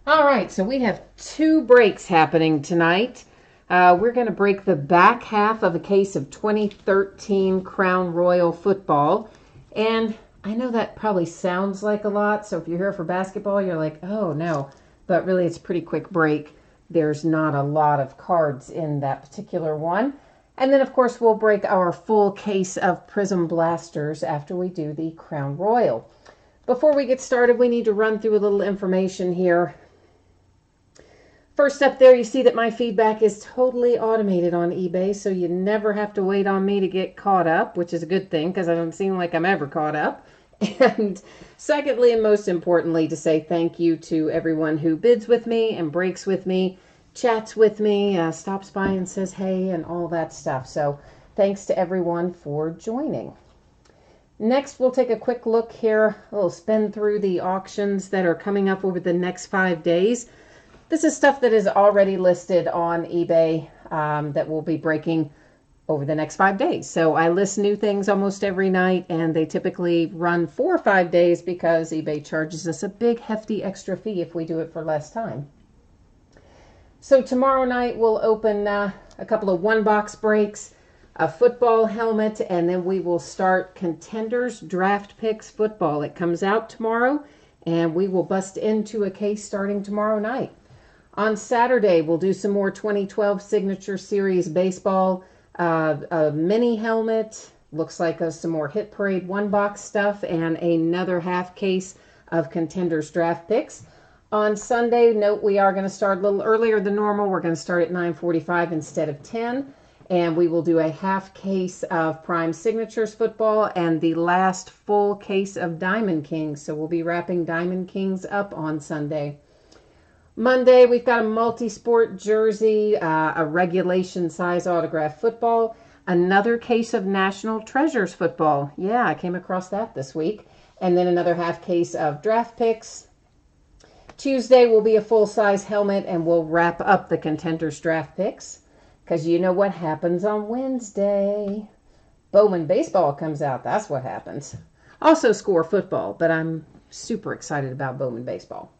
All right, so we have two breaks happening tonight. We're going to break the back half of a case of 2013 Crown Royale football. And I know that probably sounds like a lot, so if you're here for basketball, you're like, oh no. But really, it's a pretty quick break. There's not a lot of cards in that particular one. And then, of course, we'll break our full case of Prizm Blasters after we do the Crown Royale. Before we get started, we need to run through a little information here. First up there, you see that my feedback is totally automated on eBay, so you never have to wait on me to get caught up, which is a good thing because I don't seem like I'm ever caught up. And secondly, and most importantly, to say thank you to everyone who bids with me and breaks with me, chats with me, stops by and says hey, and all that stuff. So thanks to everyone for joining. Next, we'll take a quick look here. We'll spin through the auctions that are coming up over the next 5 days. This is stuff that is already listed on eBay that we'll be breaking over the next 5 days. So I list new things almost every night, and they typically run 4 or 5 days because eBay charges us a big hefty extra fee if we do it for less time. So tomorrow night we'll open a couple of one-box breaks, a football helmet, and then we will start Contenders Draft Picks Football. It comes out tomorrow, and we will bust into a case starting tomorrow night. On Saturday, we'll do some more 2012 Signature Series baseball, a mini helmet, looks like some more Hit Parade one-box stuff, and another half case of Contenders Draft Picks. On Sunday, note we are going to start a little earlier than normal. We're going to start at 9:45 instead of 10, and we will do a half case of Prime Signatures football and the last full case of Diamond Kings. So we'll be wrapping Diamond Kings up on Sunday. Monday, we've got a multi-sport jersey, a regulation size autograph football, another case of National Treasures football. Yeah, I came across that this week. And then another half case of draft picks. Tuesday will be a full-size helmet, and we'll wrap up the Contenders Draft Picks. Because you know what happens on Wednesday. Bowman Baseball comes out. That's what happens. Also Score Football, but I'm super excited about Bowman Baseball.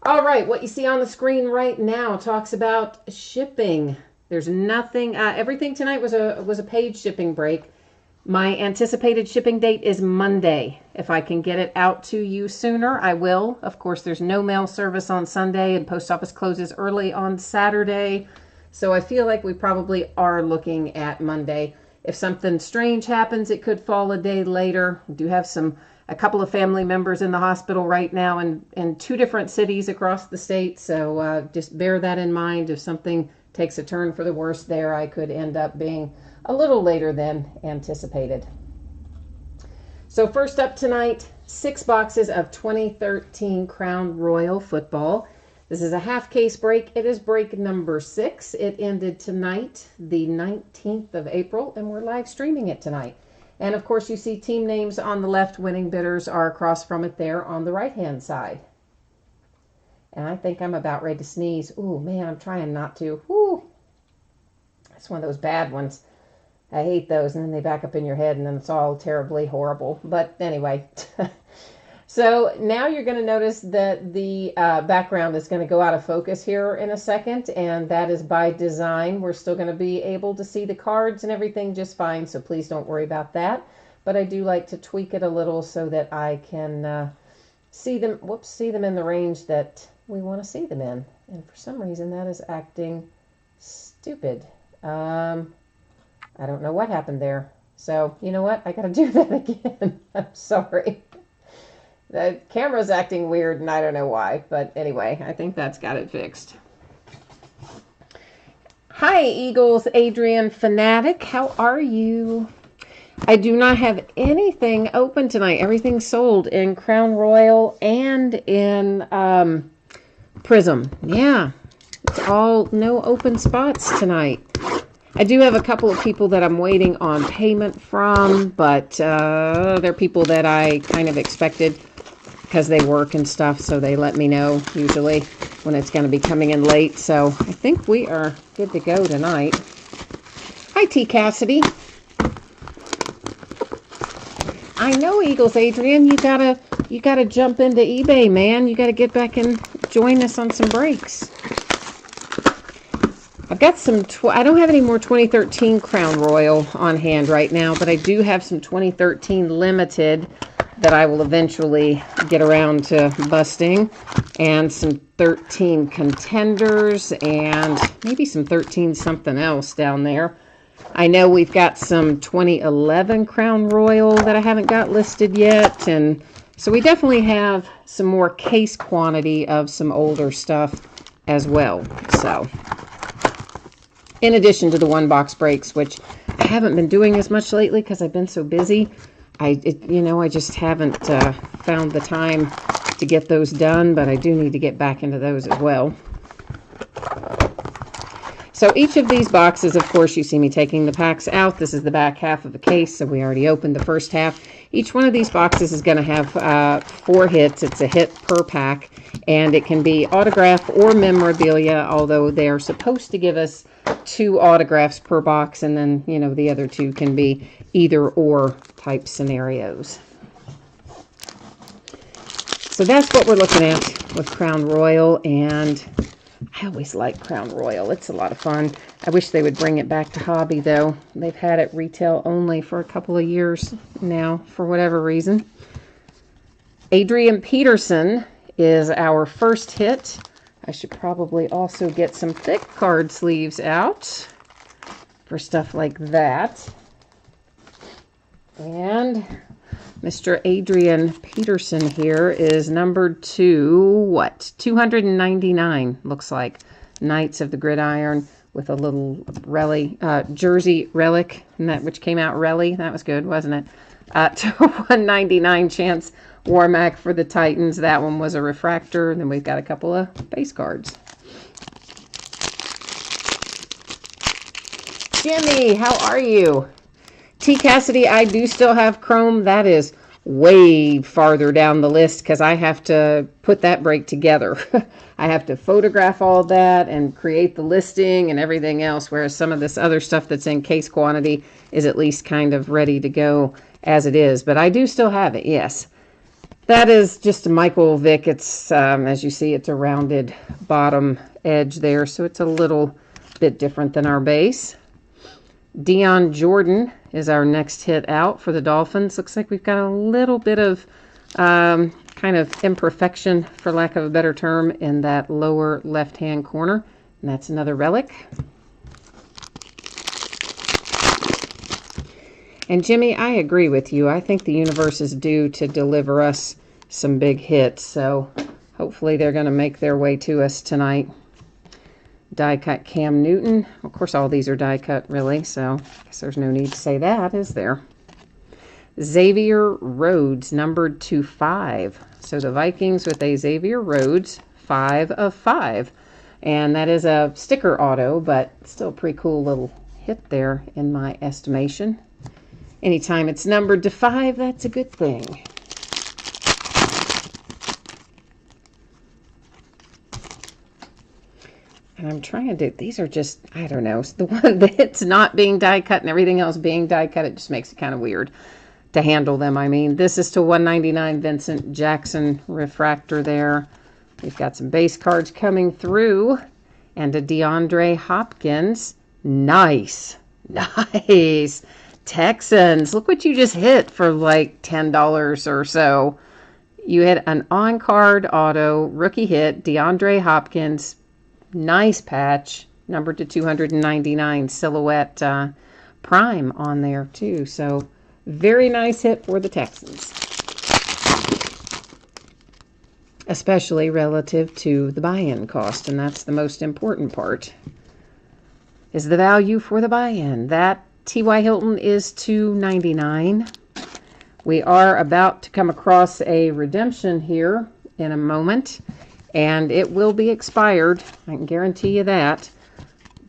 All right, what you see on the screen right now talks about shipping. There's nothing, everything tonight was a paid shipping break. My anticipated shipping date is Monday. If I can get it out to you sooner, I will. Of course, there's no mail service on Sunday, and post office closes early on Saturday. So I feel like we probably are looking at Monday. If something strange happens, it could fall a day later. We do have a couple of family members in the hospital right now in 2 different cities across the state. So just bear that in mind. If something takes a turn for the worse there, I could end up being a little later than anticipated. So first up tonight, 6 boxes of 2013 Crown Royale football. This is a half case break. It is break number 6. It ended tonight, the 19th of April, and we're live streaming it tonight. And of course, you see team names on the left. Winning bidders are across from it there on the right-hand side. And I think I'm about ready to sneeze. Ooh, man, I'm trying not to. Whoo! That's one of those bad ones. I hate those, and then they back up in your head, and then it's all terribly horrible. But anyway, so now you're going to notice that the background is going to go out of focus here in a second, and that is by design. We're still going to be able to see the cards and everything just fine, so please don't worry about that. But I do like to tweak it a little so that I can see them in the range that we want to see them in. And for some reason, that is acting stupid. I don't know what happened there. So, you know what? I got to do that again. I'm sorry. The camera's acting weird, and I don't know why. But anyway, I think that's got it fixed. Hi, Eagles Adrian Fanatic. How are you? I do not have anything open tonight. Everything's sold in Crown Royale and in Prizm. Yeah, it's all no open spots tonight. I do have a couple of people that I'm waiting on payment from, but they're people that I kind of expected because they work and stuff, so they let me know usually when it's going to be coming in late. So I think we are good to go tonight. Hi, T. Cassidy. I know, Eagles Adrian, you gotta jump into eBay, man. You gotta get back in join us on some breaks. I've got some, I don't have any more 2013 Crown Royale on hand right now, but I do have some 2013 Limited that I will eventually get around to busting, and some 13 Contenders, and maybe some 13 something else down there. I know we've got some 2011 Crown Royale that I haven't got listed yet, and so we definitely have some more case quantity of some older stuff as well. So, in addition to the one box breaks, which I haven't been doing as much lately because I've been so busy. I just haven't found the time to get those done, but I do need to get back into those as well. So each of these boxes, of course, you see me taking the packs out. This is the back half of the case, so we already opened the first half. Each one of these boxes is going to have 4 hits. It's a hit per pack, and it can be autograph or memorabilia, although they are supposed to give us 2 autographs per box, and then, you know, the other 2 can be either or type scenarios. So that's what we're looking at with Crown Royale, and I always like Crown Royale. It's a lot of fun. I wish they would bring it back to hobby, though. They've had it retail only for a couple of years now, for whatever reason. Adrian Peterson is our first hit. I should probably also get some thick card sleeves out for stuff like that. And Mr. Adrian Peterson here is numbered to, 299, looks like. Knights of the Gridiron with a little jersey relic, and that which came out Relly. That was good, wasn't it? To 199 Chance Warmack for the Titans. That one was a refractor. And then we've got a couple of base cards. Jimmy, how are you? T. Cassidy, I do still have Chrome. That is way farther down the list because I have to put that break together. I have to photograph all that and create the listing and everything else, whereas some of this other stuff that's in case quantity is at least kind of ready to go as it is. But I do still have it, yes. That is just a Michael Vick. It's, as you see, it's a rounded bottom edge there, so it's a little bit different than our base. Dion Jordan is our next hit out for the Dolphins. Looks like we've got a little bit of kind of imperfection, for lack of a better term, in that lower left-hand corner. And that's another relic. And Jimmy, I agree with you. I think the universe is due to deliver us some big hits. So hopefully they're going to make their way to us tonight. Die cut Cam Newton. Of course, all these are die cut, really, so I guess there's no need to say that, is there? Xavier Rhodes, numbered to 5. So the Vikings with a Xavier Rhodes, 5 of 5. And that is a sticker auto, but still a pretty cool little hit there in my estimation. Anytime it's numbered to 5, that's a good thing. And I'm trying to do, these are just, I don't know, the one that's not being die cut and everything else being die cut, it just makes it kind of weird to handle them. I mean, this is to 199 Vincent Jackson refractor there. We've got some base cards coming through, and a DeAndre Hopkins. Nice. Nice. Texans. Look what you just hit for like $10 or so. You hit an on-card auto, rookie hit, DeAndre Hopkins. Nice patch, numbered to 299, silhouette prime on there too. So very nice hit for the Texans, especially relative to the buy-in cost, and that's the most important part, is the value for the buy-in. That T.Y. Hilton is $299. We are about to come across a redemption here in a moment, and it will be expired. I can guarantee you that.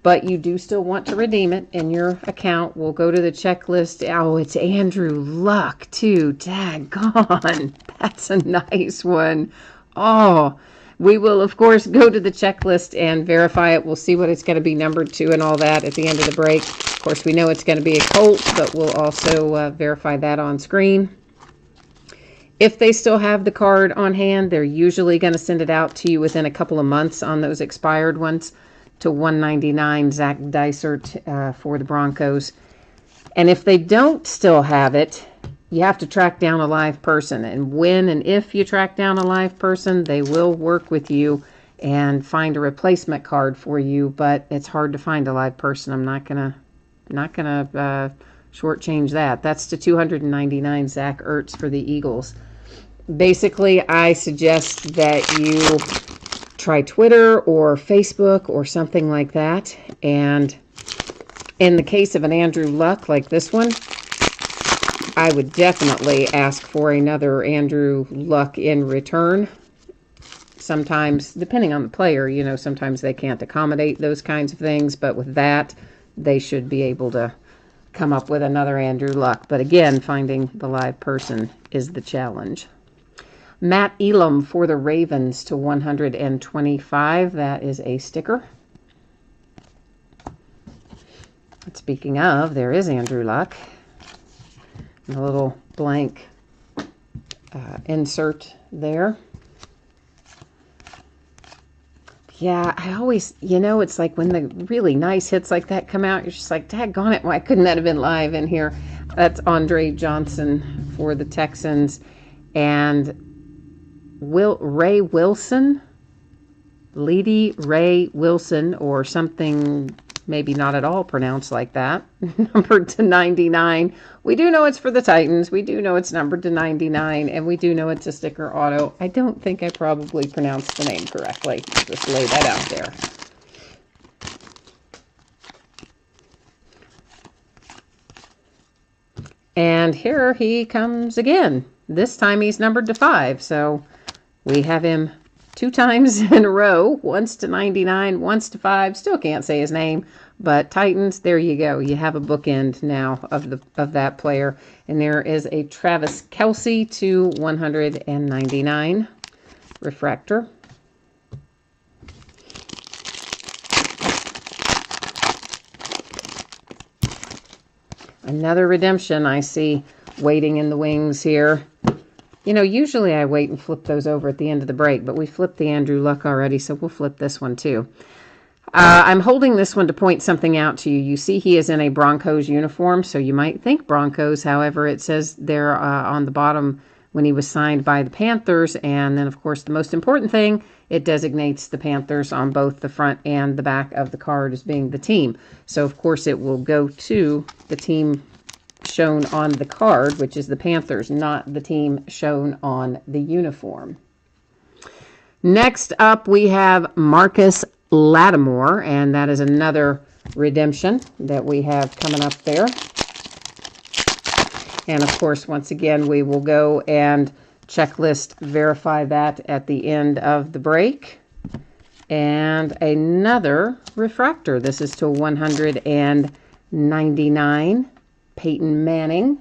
But you do still want to redeem it in your account. We'll go to the checklist. Oh, it's Andrew Luck, too. Daggone. That's a nice one. Oh, we will, of course, go to the checklist and verify it. We'll see what it's going to be numbered to and all that at the end of the break. Of course, we know it's going to be a Colt, but we'll also verify that on screen. If they still have the card on hand, they're usually going to send it out to you within a couple of months on those expired ones to $199, Zach Dysert for the Broncos. And if they don't still have it, you have to track down a live person. And when and if you track down a live person, they will work with you and find a replacement card for you. But it's hard to find a live person. I'm not gonna shortchange that. That's to $299, Zach Ertz for the Eagles. Basically, I suggest that you try Twitter or Facebook or something like that. And in the case of an Andrew Luck like this one, I would definitely ask for another Andrew Luck in return. Sometimes, depending on the player, you know, sometimes they can't accommodate those kinds of things. But with that, they should be able to come up with another Andrew Luck. But again, finding the live person is the challenge. Matt Elam for the Ravens to 125. That is a sticker. Speaking of, there is Andrew Luck. A little blank insert there. Yeah, I always, you know, it's like when the really nice hits like that come out, you're just like, daggone it, why couldn't that have been live in here? That's Andre Johnson for the Texans. And Ray Wilson, Lady Ray Wilson, or something maybe not at all pronounced like that, numbered to 99. We do know it's for the Titans. We do know it's numbered to 99, and we do know it's a sticker auto. I don't think I probably pronounced the name correctly. Just lay that out there. And here he comes again. This time he's numbered to 5, so we have him 2 times in a row, once to 99, once to 5. Still can't say his name, but Titans, there you go. You have a bookend now of that player. And there is a Travis Kelce to 199 refractor. Another redemption I see waiting in the wings here. You know, usually I wait and flip those over at the end of the break, but we flipped the Andrew Luck already, so we'll flip this one too. I'm holding this one to point something out to you. You see he is in a Broncos uniform, so you might think Broncos. However, it says there on the bottom when he was signed by the Panthers, and then, of course, the most important thing, it designates the Panthers on both the front and the back of the card as being the team. So, of course, it will go to the team shown on the card, which is the Panthers, not the team shown on the uniform. Next up, we have Marcus Lattimore, and that is another redemption that we have coming up there. And of course, once again, we will go and checklist verify that at the end of the break. And another refractor. This is to 199. Peyton Manning,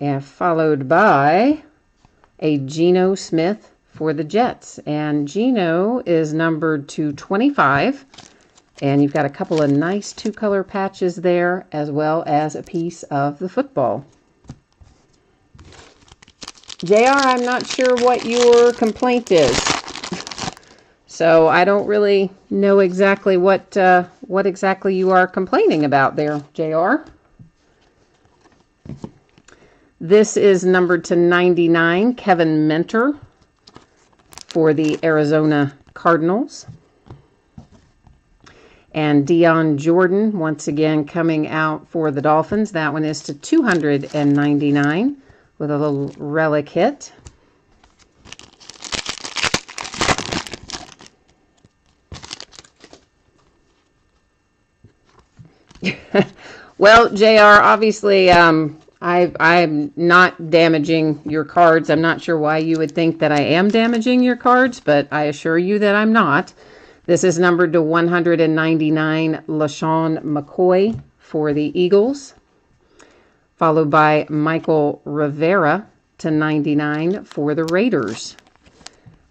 and followed by a Geno Smith for the Jets. And Geno is numbered to 25, and you've got a couple of nice 2-color patches there, as well as a piece of the football. JR, I'm not sure what your complaint is. So I don't really know exactly what exactly you are complaining about there, JR. This is numbered to 99, Kevin Mentor for the Arizona Cardinals. And Dion Jordan, once again, coming out for the Dolphins. That one is to 299 with a little relic hit. Well, JR, obviously, I'm not damaging your cards. I'm not sure why you would think that I am damaging your cards, but I assure you that I'm not. This is numbered to 199, LaShawn McCoy for the Eagles, followed by Michael Rivera to 99 for the Raiders.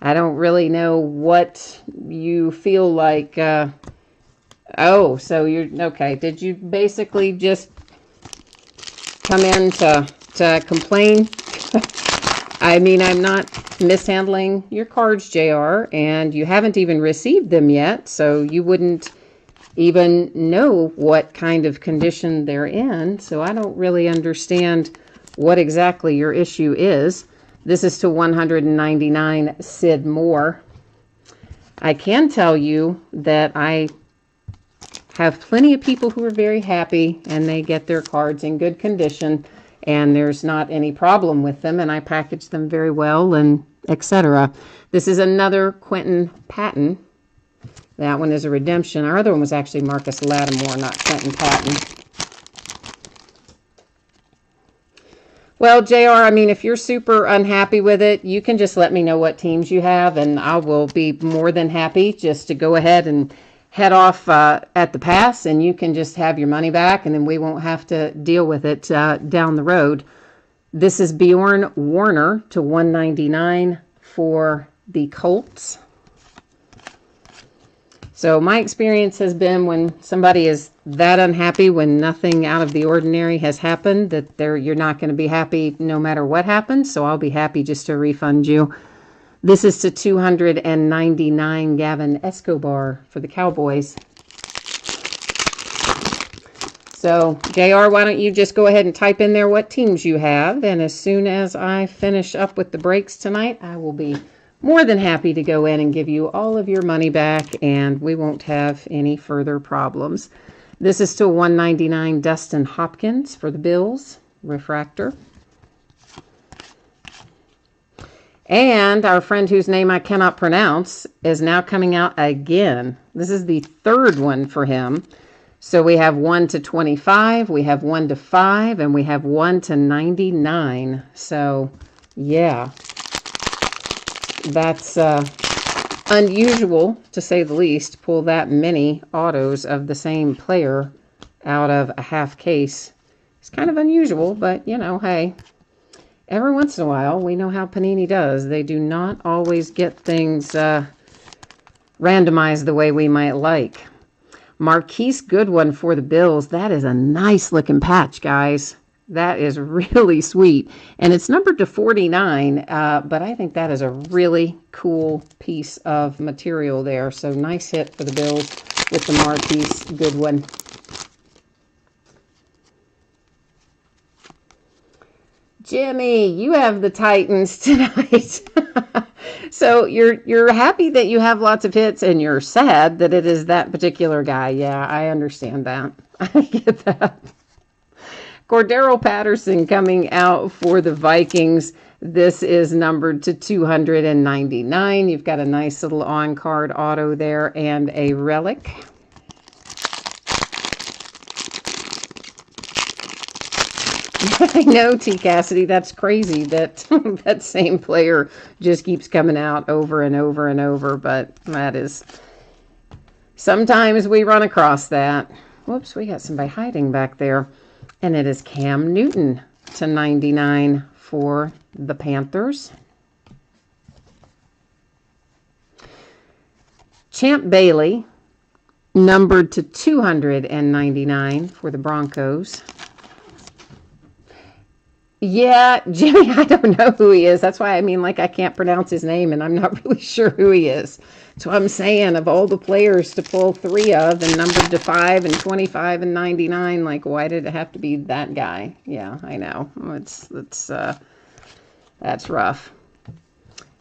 I don't really know what you feel like... Oh, so you're okay. Did you basically just come in to complain I mean, I'm not mishandling your cards, JR, and you haven't even received them yet, so you wouldn't even know what kind of condition they're in, so I don't really understand what exactly your issue is. This is to 199 Sid Moore. I can tell you that I have plenty of people who are very happy and they get their cards in good condition and there's not any problem with them, and I package them very well and etc. This is another Quentin Patton. That one is a redemption. Our other one was actually Marcus Lattimore, not Quentin Patton. Well, JR, I mean, if you're super unhappy with it, you can just let me know what teams you have, and I will be more than happy just to go ahead and head off at the pass, and you can just have your money back, and then we won't have to deal with it down the road. This is Bjorn Warner to 199 for the Colts. So my experience has been when somebody is that unhappy, when nothing out of the ordinary has happened, that you're not going to be happy no matter what happens. So I'll be happy just to refund you. This is to 299 Gavin Escobar for the Cowboys. So JR, why don't you just go ahead and type in there what teams you have, and as soon as I finish up with the breaks tonight, I will be more than happy to go in and give you all of your money back, and we won't have any further problems. This is to 199 Dustin Hopkins for the Bills, refractor. And our friend whose name I cannot pronounce is now coming out again. This is the third one for him. So we have 1 to 25, we have 1 to 5, and we have 1 to 99. So, yeah. That's unusual, to say the least, to pull that many autos of the same player out of a half case. It's kind of unusual, but, you know, hey, every once in a while, we know how Panini does. They do not always get things randomized the way we might like. Marquise Goodwin for the Bills. That is a nice looking patch, guys. That is really sweet. And it's numbered to 49, but I think that is a really cool piece of material there. So nice hit for the Bills with the Marquise Goodwin. Jimmy, you have the Titans tonight. So you're happy that you have lots of hits, and you're sad that it is that particular guy. Yeah, I understand that. I get that. Cordero Patterson coming out for the Vikings. This is numbered to 299. You've got a nice little on-card auto there and a relic. I know, T. Cassidy, that's crazy that that same player just keeps coming out over and over and over, but that is... Sometimes we run across that. Whoops, we got somebody hiding back there. And it is Cam Newton to 99 for the Panthers. Champ Bailey, numbered to 299 for the Broncos. Yeah, Jimmy, I don't know who he is. That's why I mean, like, I can't pronounce his name, and I'm not really sure who he is. So I'm saying, of all the players to pull 3 of, and numbered to 5 and 25 and 99, like, why did it have to be that guy? Yeah, I know. That's rough.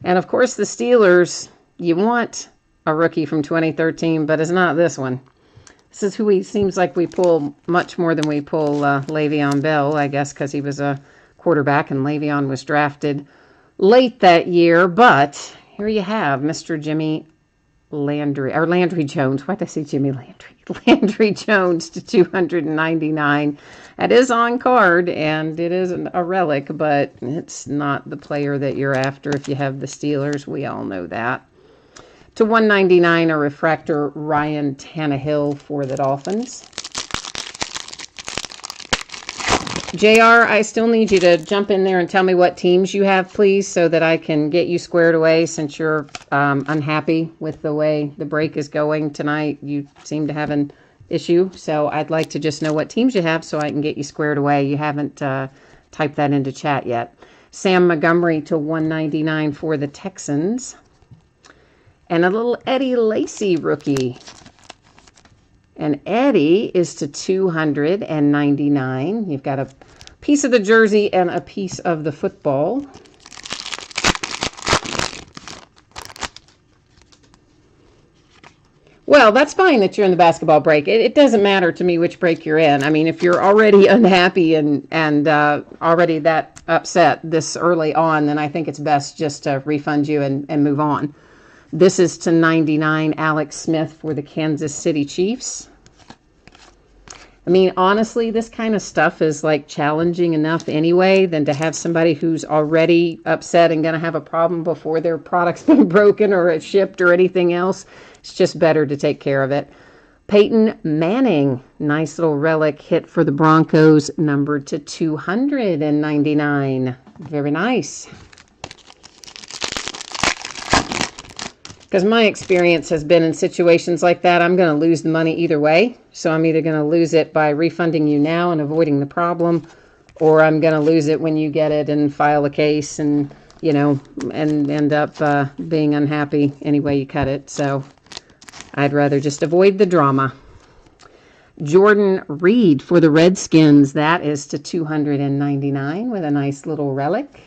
And, of course, the Steelers, you want a rookie from 2013, but it's not this one. This is who he seems like we pull much more than we pull Le'Veon Bell, I guess, because he was a quarterback and Le'Veon was drafted late that year. But here you have Mr. Jimmy Landry, or Landry Jones. Why did I say Jimmy Landry? Landry Jones to 299. That is on card, and it is a relic, but it's not the player that you're after if you have the Steelers. We all know that. To 199, a refractor, Ryan Tannehill for the Dolphins. JR, I still need you to jump in there and tell me what teams you have, please, so that I can get you squared away since you're unhappy with the way the break is going tonight. You seem to have an issue, so I'd like to just know what teams you have so I can get you squared away. You haven't typed that into chat yet. Sam Montgomery to 199 for the Texans. And a little Eddie Lacy rookie. And Eddie is to 299. You've got a piece of the jersey and a piece of the football. Well, that's fine that you're in the basketball break. It doesn't matter to me which break you're in. I mean, if you're already unhappy and already that upset this early on, then I think it's best just to refund you and move on. This is to 99, Alex Smith for the Kansas City Chiefs. I mean, honestly, this kind of stuff is like challenging enough anyway than to have somebody who's already upset and going to have a problem before their product's been broken or it's shipped or anything else. It's just better to take care of it. Peyton Manning, nice little relic hit for the Broncos, numbered to 299. Very nice. Because my experience has been in situations like that, I'm going to lose the money either way. So I'm either going to lose it by refunding you now and avoiding the problem, or I'm going to lose it when you get it and file a case and, you know, and end up being unhappy any way you cut it. So I'd rather just avoid the drama. Jordan Reed for the Redskins. That is to 299 with a nice little relic.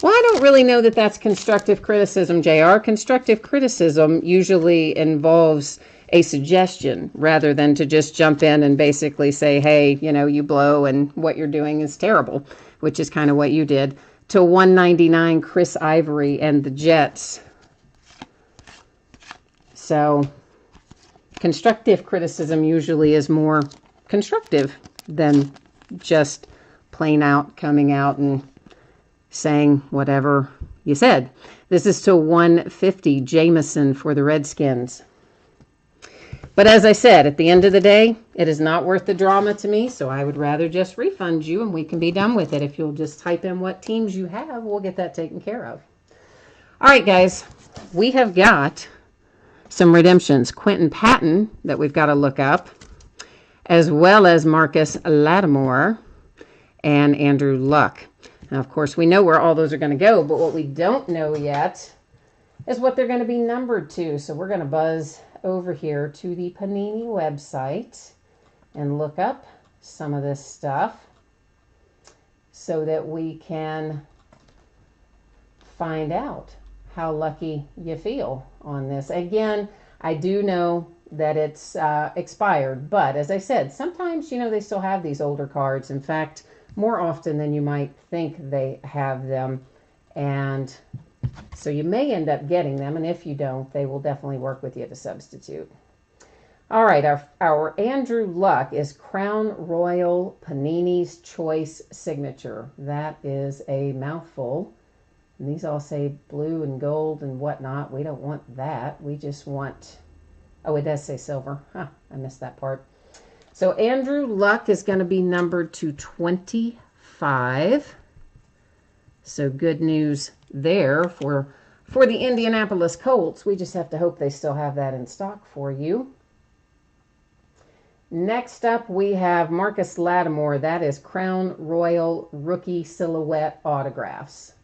Well, I don't really know that that's constructive criticism, JR. Constructive criticism usually involves a suggestion rather than to just jump in and basically say, hey, you know, you blow and what you're doing is terrible, which is kind of what you did. To 199, Chris Ivory and the Jets. So constructive criticism usually is more constructive than just plain out coming out and saying whatever you said. This is to 150, Jameson for the Redskins. But as I said, at the end of the day, it is not worth the drama to me, so I would rather just refund you and we can be done with it. If you'll just type in what teams you have, we'll get that taken care of. All right, guys, we have got some redemptions. Quentin Patton that we've got to look up, as well as Marcus Lattimore and Andrew Luck. Now, of course, we know where all those are going to go, but what we don't know yet is what they're going to be numbered to. So we're going to buzz over here to the Panini website and look up some of this stuff so that we can find out how lucky you feel on this. Again, I do know that it's expired, but as I said, sometimes, you know, they still have these older cards. In fact, more often than you might think they have them, and so you may end up getting them, and if you don't, they will definitely work with you to substitute. All right, our Andrew Luck is Crown Royale Panini's Choice Signature. That is a mouthful. And these all say blue and gold and whatnot. We don't want that. We just want, oh, it does say silver. Huh, I missed that part. So Andrew Luck is going to be numbered to 25. So good news there for the Indianapolis Colts. We just have to hope they still have that in stock for you. Next up, we have Marcus Lattimore. That is Crown Royale Rookie Silhouette Autographs.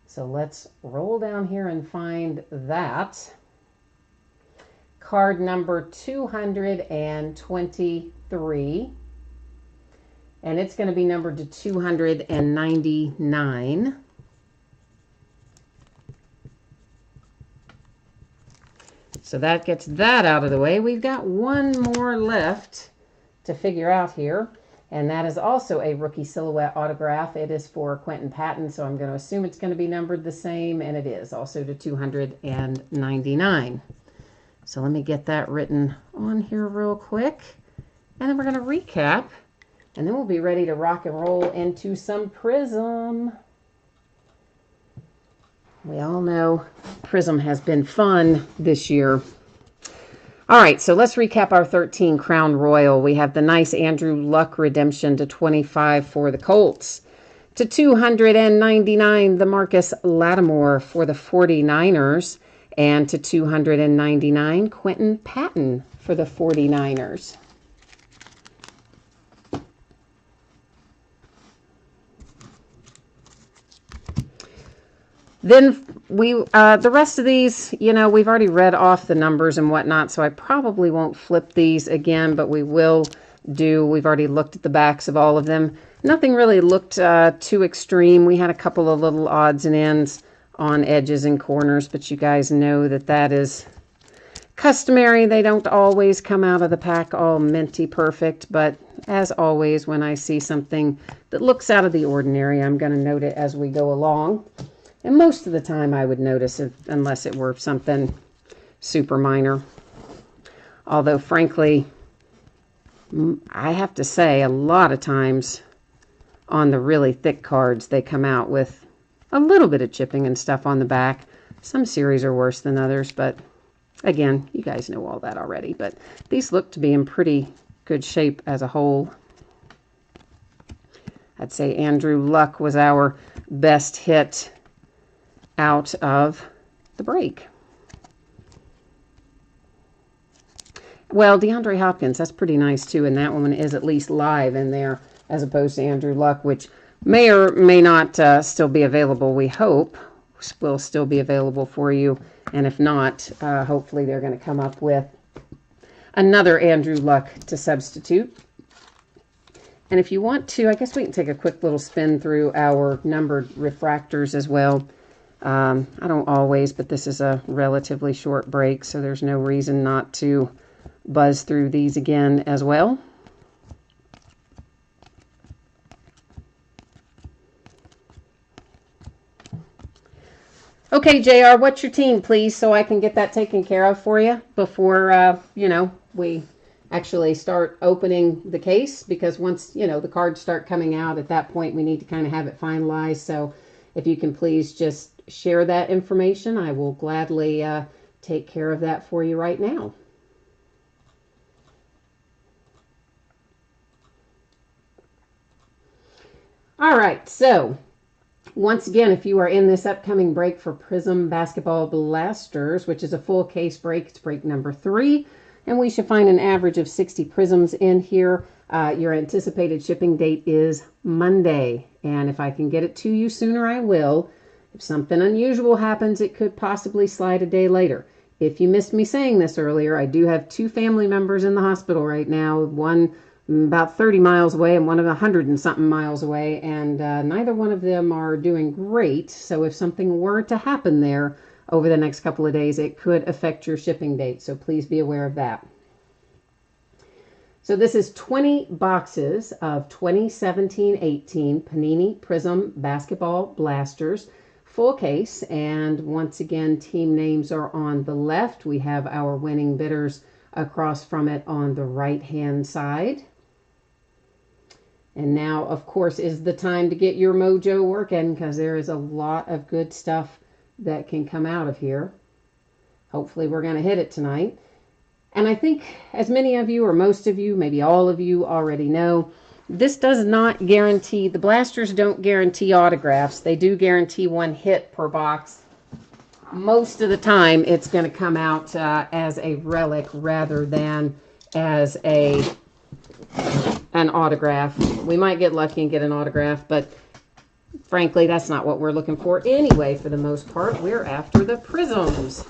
So let's roll down here and find that. Card number 223. And it's going to be numbered to 299. So that gets that out of the way. We've got one more left to figure out here. And that is also a rookie silhouette autograph. It is for Quentin Patton, so I'm going to assume it's going to be numbered the same, and it is also to 299. So let me get that written on here real quick. And then we're going to recap, and then we'll be ready to rock and roll into some Prizm. We all know Prizm has been fun this year. All right, so let's recap our 13 Crown Royale. We have the nice Andrew Luck redemption to 25 for the Colts. To 299, the Marcus Lattimore for the 49ers. And to 299, Quentin Patton for the 49ers. Then the rest of these, we've already read off the numbers and whatnot, so I probably won't flip these again, but we've already looked at the backs of all of them. Nothing really looked too extreme. We had a couple of little odds and ends on edges and corners, but you guys know that is customary. They don't always come out of the pack all minty perfect, but as always, when I see something that looks out of the ordinary, I'm going to note it as we go along. And most of the time I would notice it unless it were something super minor. Although, frankly, I have to say a lot of times on the really thick cards, they come out with a little bit of chipping and stuff on the back. Some series are worse than others, but again, you guys know all that already. But these look to be in pretty good shape as a whole. I'd say Andrew Luck was our best hit out of the break. Well, DeAndre Hopkins, that's pretty nice too, and that one is at least live in there as opposed to Andrew Luck, which may or may not still be available. We hope will still be available for you, and if not, hopefully they're going to come up with another Andrew Luck to substitute. And if you want to, I guess we can take a quick little spin through our numbered refractors as well. I don't always, but this is a relatively short break, so there's no reason not to buzz through these again as well. Okay, JR, what's your team, please, so I can get that taken care of for you before, we actually start opening the case, because once, the cards start coming out, at that point we need to kind of have it finalized. So if you can please just share that information, I will gladly take care of that for you right now. All right, so once again, if you are in this upcoming break for Prizm Basketball Blasters, which is a full case break, it's break number 3, and we should find an average of 60 prisms in here. Your anticipated shipping date is Monday, and if I can get it to you sooner, I will. If something unusual happens, it could possibly slide a day later. If you missed me saying this earlier, I do have 2 family members in the hospital right now, one about 30 miles away and one of 100 and something miles away, and neither one of them are doing great. So if something were to happen there over the next couple of days, it could affect your shipping date. So please be aware of that. So this is 20 boxes of 2017-18 Panini Prizm Basketball Blasters, full case. And once again, team names are on the left. We have our winning bidders across from it on the right-hand side. And now, of course, is the time to get your mojo working, because there is a lot of good stuff that can come out of here. Hopefully we're going to hit it tonight. And I think as many of you, or most of you, maybe all of you already know, this does not guarantee, the blasters don't guarantee autographs. They do guarantee 1 hit per box. Most of the time it's going to come out as a relic rather than as an autograph. We might get lucky and get an autograph, but frankly, that's not what we're looking for anyway. For the most part, we're after the prisms.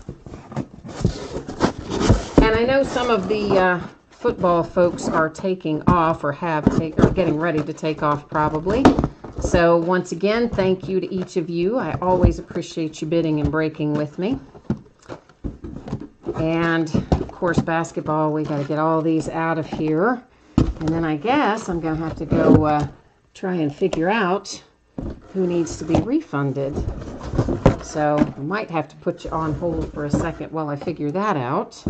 And I know some of the football folks are taking off, or are getting ready to take off probably. So once again, thank you to each of you. I always appreciate you bidding and breaking with me. And of course, basketball, we got to get all these out of here. And then I guess I'm going to have to go try and figure out who needs to be refunded. So I might have to put you on hold for a second while I figure that out.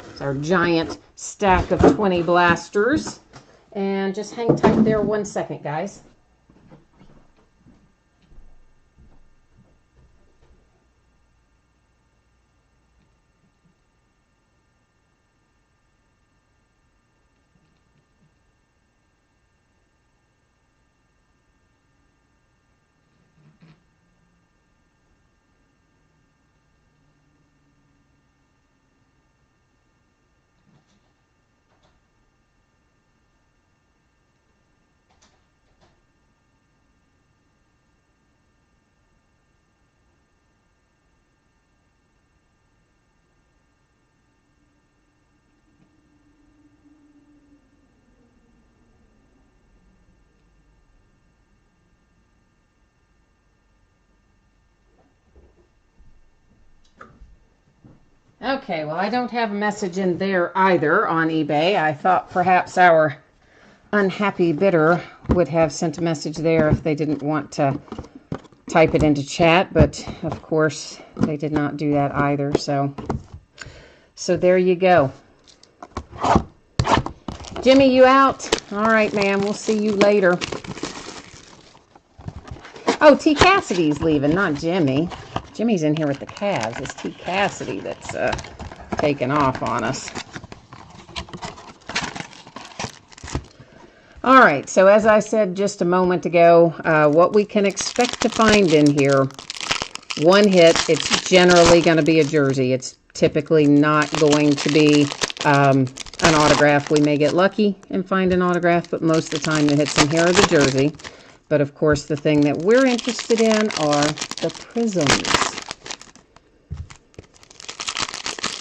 It's our giant stack of 20 blasters. And just hang tight there 1 second, guys. Okay, well, I don't have a message in there either on eBay. I thought perhaps our unhappy bidder would have sent a message there if they didn't want to type it into chat, but of course they did not do that either. So there you go. Jimmy, you out? All right, man. We'll see you later. Oh, T. Cassidy's leaving, not Jimmy. Jimmy's in here with the Cavs. It's T. Cassidy that's taking off on us. All right, so as I said just a moment ago, what we can expect to find in here, one hit, it's generally going to be a jersey. It's typically not going to be an autograph. We may get lucky and find an autograph, but most of the time the hits in here are the jersey. But of course, the thing that we're interested in are the prisms.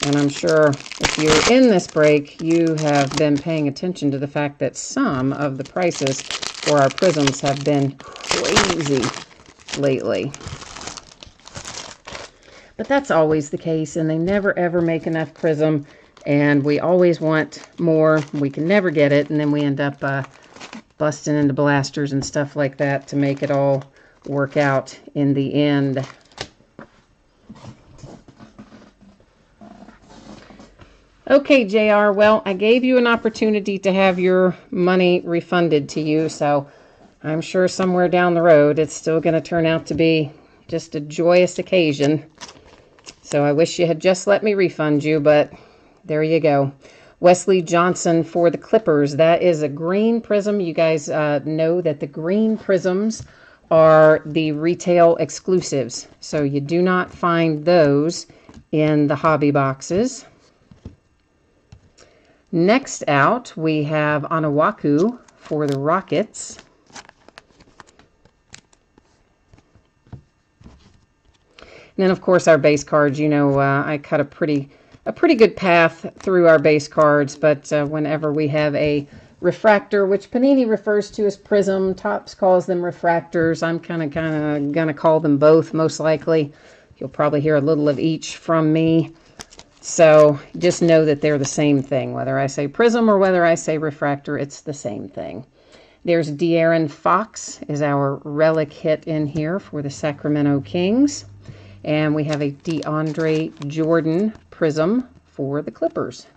And I'm sure if you're in this break, you have been paying attention to the fact that some of the prices for our prisms have been crazy lately. But that's always the case, and they never ever make enough prism, and we always want more. We can never get it, and then we end up busting into blasters and stuff like that to make it all work out in the end. Okay, JR, well, I gave you an opportunity to have your money refunded to you, so I'm sure somewhere down the road it's still going to turn out to be just a joyous occasion. So I wish you had just let me refund you, but there you go. Wesley Johnson for the Clippers. That is a green prism. You guys know that the green prisms are the retail exclusives, so you do not find those in the hobby boxes. Next out, we have Anawaku for the Rockets. And then, of course, our base cards. You know, I cut a pretty good path through our base cards, but whenever we have a refractor, which Panini refers to as prism, Topps calls them refractors. I'm kind of going to call them both, most likely. You'll probably hear a little of each from me. So just know that they're the same thing. Whether I say prism or whether I say refractor, it's the same thing. There's De'Aaron Fox is our relic hit in here for the Sacramento Kings. And we have a DeAndre Jordan prism for the Clippers.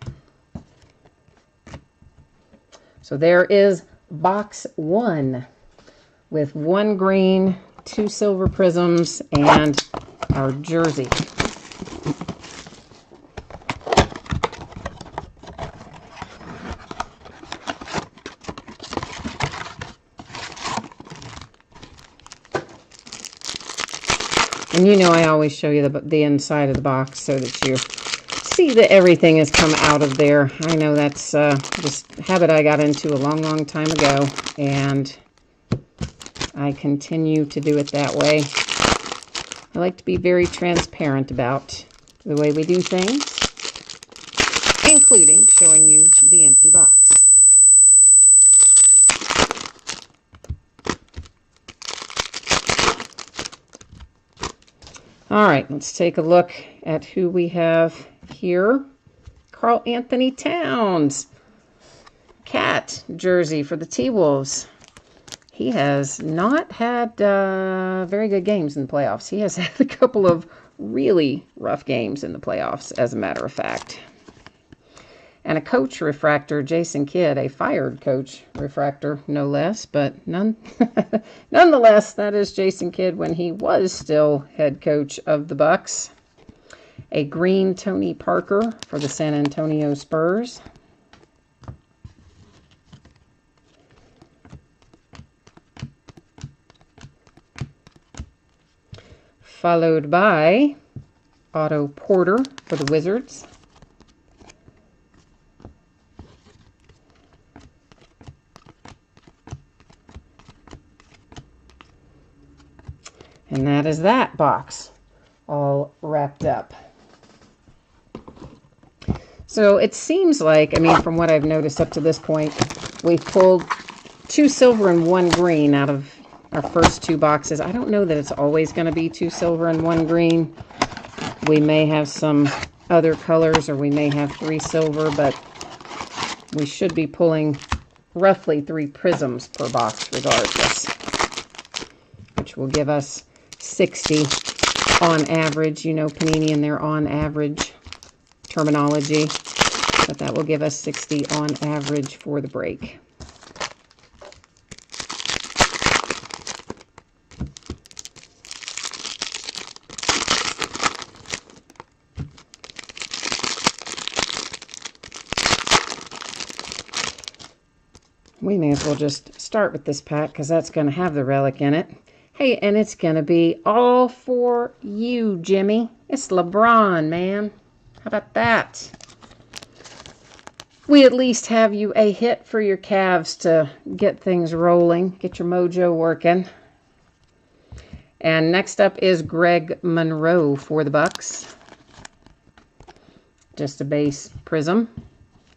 So there is box one with one green, two silver prisms, and our jersey. And you know I always show you the inside of the box so that you see that everything has come out of there. I know that's just a habit I got into a long, long time ago, and I continue to do it that way. I like to be very transparent about the way we do things, including showing you the empty box. All right, let's take a look at who we have here. Karl Anthony Towns, Cat jersey for the T-Wolves. He has not had very good games in the playoffs. He has had a couple of really rough games in the playoffs, as a matter of fact. And a coach refractor, Jason Kidd, a fired coach refractor, no less, but nonetheless, that is Jason Kidd when he was still head coach of the Bucks. A green Tony Parker for the San Antonio Spurs. Followed by Otto Porter for the Wizards. And that is that box all wrapped up. So it seems like, I mean, from what I've noticed up to this point, we've pulled 2 silver and 1 green out of our first 2 boxes. I don't know that it's always going to be 2 silver and 1 green. We may have some other colors, or we may have 3 silver, but we should be pulling roughly 3 prisms per box regardless, which will give us 60 on average. You know, Panini and their on average terminology, but that will give us 60 on average for the break. We may as well just start with this pack because that's going to have the relic in it. Hey, and it's going to be all for you, Jimmy. It's LeBron, man. How about that? We at least have you a hit for your Cavs to get things rolling, get your mojo working. And next up is Greg Monroe for the Bucks. Just a base prism.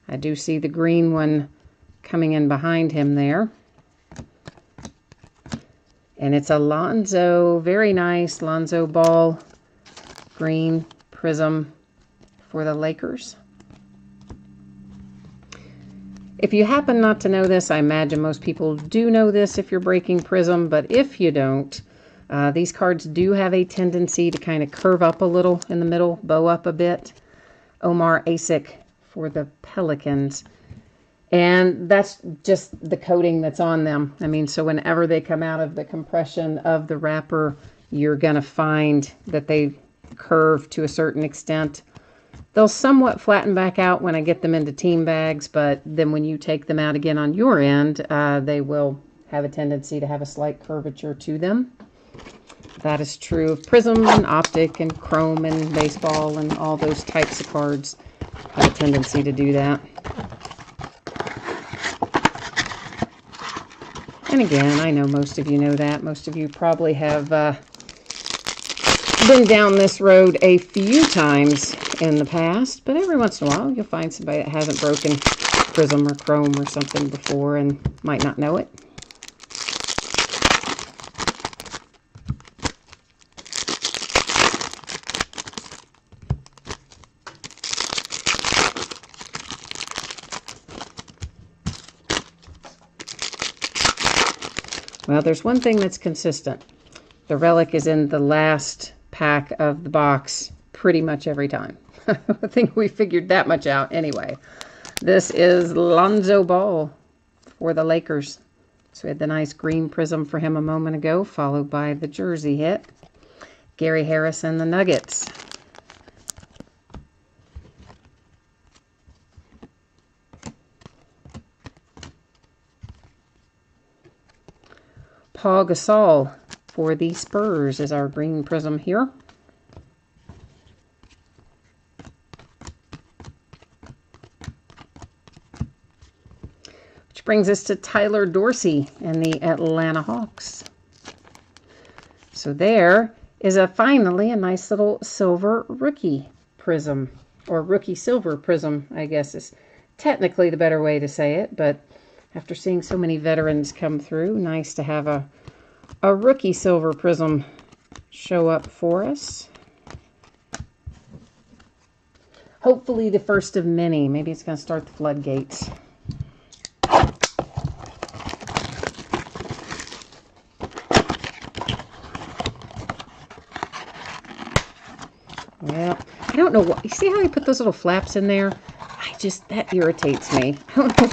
I do see the green one coming in behind him there. And it's a Lonzo, very nice Lonzo Ball green prism for the Lakers. If you happen not to know this, I imagine most people do know this if you're breaking Prism, but if you don't, these cards do have a tendency to kind of curve up a little in the middle, bow up a bit. Omar Asik for the Pelicans. And that's just the coating that's on them. I mean, so whenever they come out of the compression of the wrapper, you're going to find that they curve to a certain extent. They'll somewhat flatten back out when I get them into team bags, but then when you take them out again on your end, they will have a tendency to have a slight curvature to them. That is true of Prism and Optic and Chrome and Baseball and all those types of cards have a tendency to do that. And again, I know most of you know that. Most of you probably have been down this road a few times in the past, but every once in a while you'll find somebody that hasn't broken Prism or Chrome or something before and might not know it. Well, there's one thing that's consistent. The relic is in the last pack of the box pretty much every time. I think we figured that much out anyway. This is Lonzo Ball for the Lakers. So we had the nice green prism for him a moment ago, followed by the jersey hit. Gary Harris and the Nuggets. Paul Gasol for the Spurs is our green prism here. Which brings us to Tyler Dorsey and the Atlanta Hawks. So there is finally a nice little silver rookie prism, or rookie silver prism, I guess is technically the better way to say it, but after seeing so many veterans come through, nice to have a rookie silver prism show up for us. Hopefully the first of many. Maybe it's going to start the floodgates. Well, I don't know what. You see how they put those little flaps in there? That irritates me. I don't know.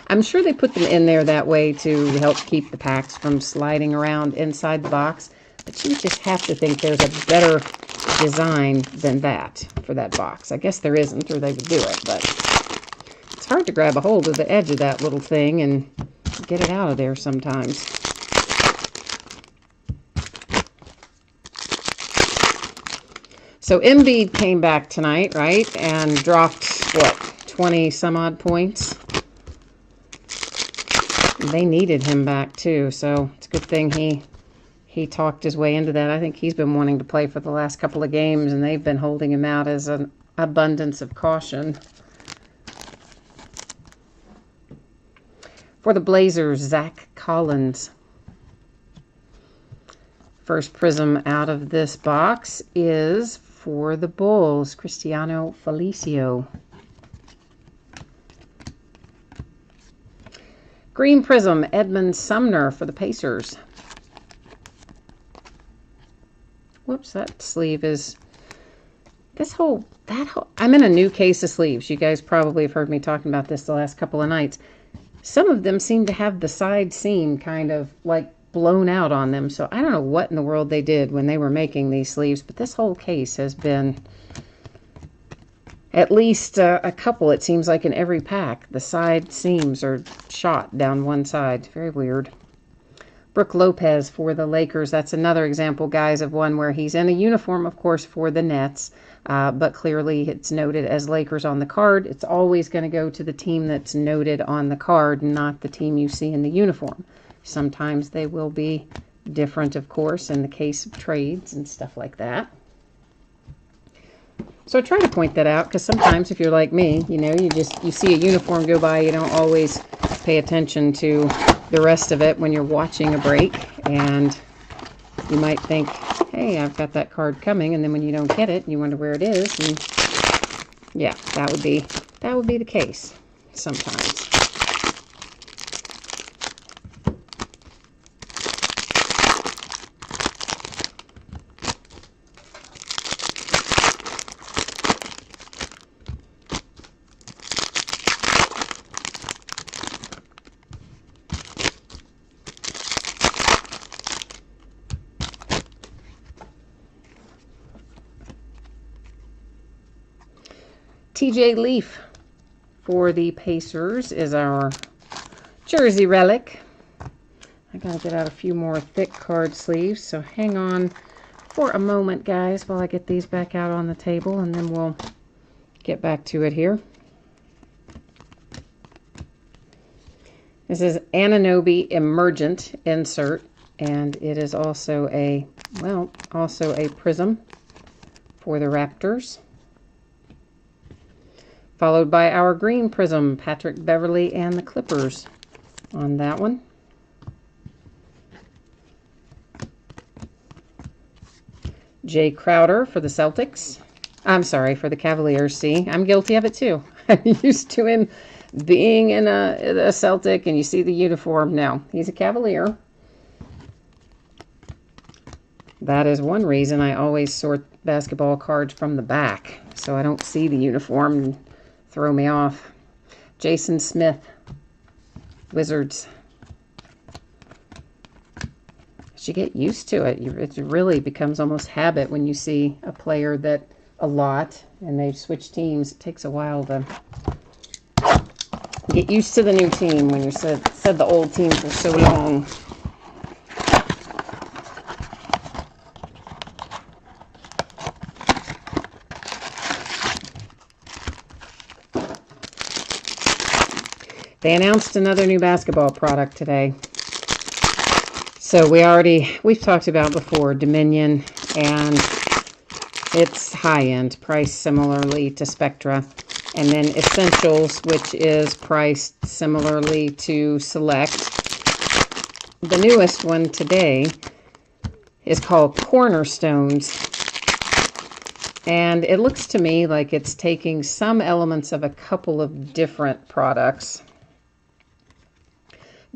I'm sure they put them in there that way to help keep the packs from sliding around inside the box, but you just have to think there's a better design than that for that box. I guess there isn't, or they would do it, but it's hard to grab a hold of the edge of that little thing and get it out of there sometimes. So Embiid came back tonight, right, and dropped, what, 20 some odd points? They needed him back too, so it's a good thing he talked his way into that. I think he's been wanting to play for the last couple of games, and they've been holding him out as an abundance of caution. For the Blazers, Zach Collins. First prism out of this box is for the Bulls, Cristiano Felicio. Green Prizm, Edmund Sumner for the Pacers. Whoops, that sleeve is... I'm in a new case of sleeves. You guys probably have heard me talking about this the last couple of nights. Some of them seem to have the side seam kind of like blown out on them. So I don't know what in the world they did when they were making these sleeves, but this whole case has been at least a couple, it seems like, in every pack. The side seams are shot down one side. Very weird. Brook Lopez for the Lakers. That's another example, guys, of one where he's in a uniform, of course, for the Nets. But clearly it's noted as Lakers on the card. It's always going to go to the team that's noted on the card, not the team you see in the uniform. Sometimes they will be different, of course, in the case of trades and stuff like that. So I try to point that out because sometimes if you're like me, you know, you see a uniform go by, you don't always pay attention to the rest of it when you're watching a break, and you might think, hey, I've got that card coming, and then when you don't get it, you wonder where it is, and yeah, that would be the case sometimes. TJ Leaf for the Pacers is our jersey relic. I gotta get out a few more thick card sleeves, so hang on for a moment, guys, while I get these back out on the table, and then we'll get back to it here. This is Anunoby Emergent insert, and it is also a Prizm for the Raptors. Followed by our green Prizm, Patrick Beverley and the Clippers on that one. Jay Crowder for the Celtics. I'm sorry, for the Cavaliers. See, I'm guilty of it too. I'm used to him being in a Celtic, and you see the uniform. No, he's a Cavalier. That is one reason I always sort basketball cards from the back, so I don't see the uniform and throw me off. Jason Smith, Wizards. As you get used to it, it really becomes almost habit when you see a player that a lot and they switch teams. It takes a while to get used to the new team when you said the old team for so long. They announced another new basketball product today. So we've talked about before Dominion, and it's high-end, priced similarly to Spectra. And then Essentials, which is priced similarly to Select. The newest one today is called Cornerstones. And it looks to me like it's taking some elements of a couple of different products.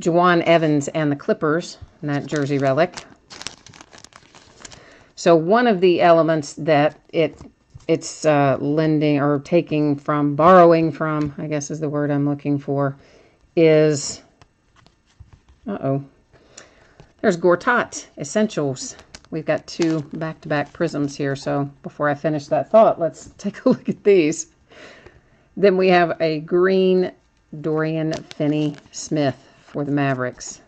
Juwan Evans and the Clippers, and that jersey relic. So one of the elements that it's lending or borrowing from, I guess is the word I'm looking for, is, there's Gortat Essentials. We've got two back-to-back Prizms here, so before I finish that thought, let's take a look at these. Then we have a green Dorian Finney-Smith for the Mavericks.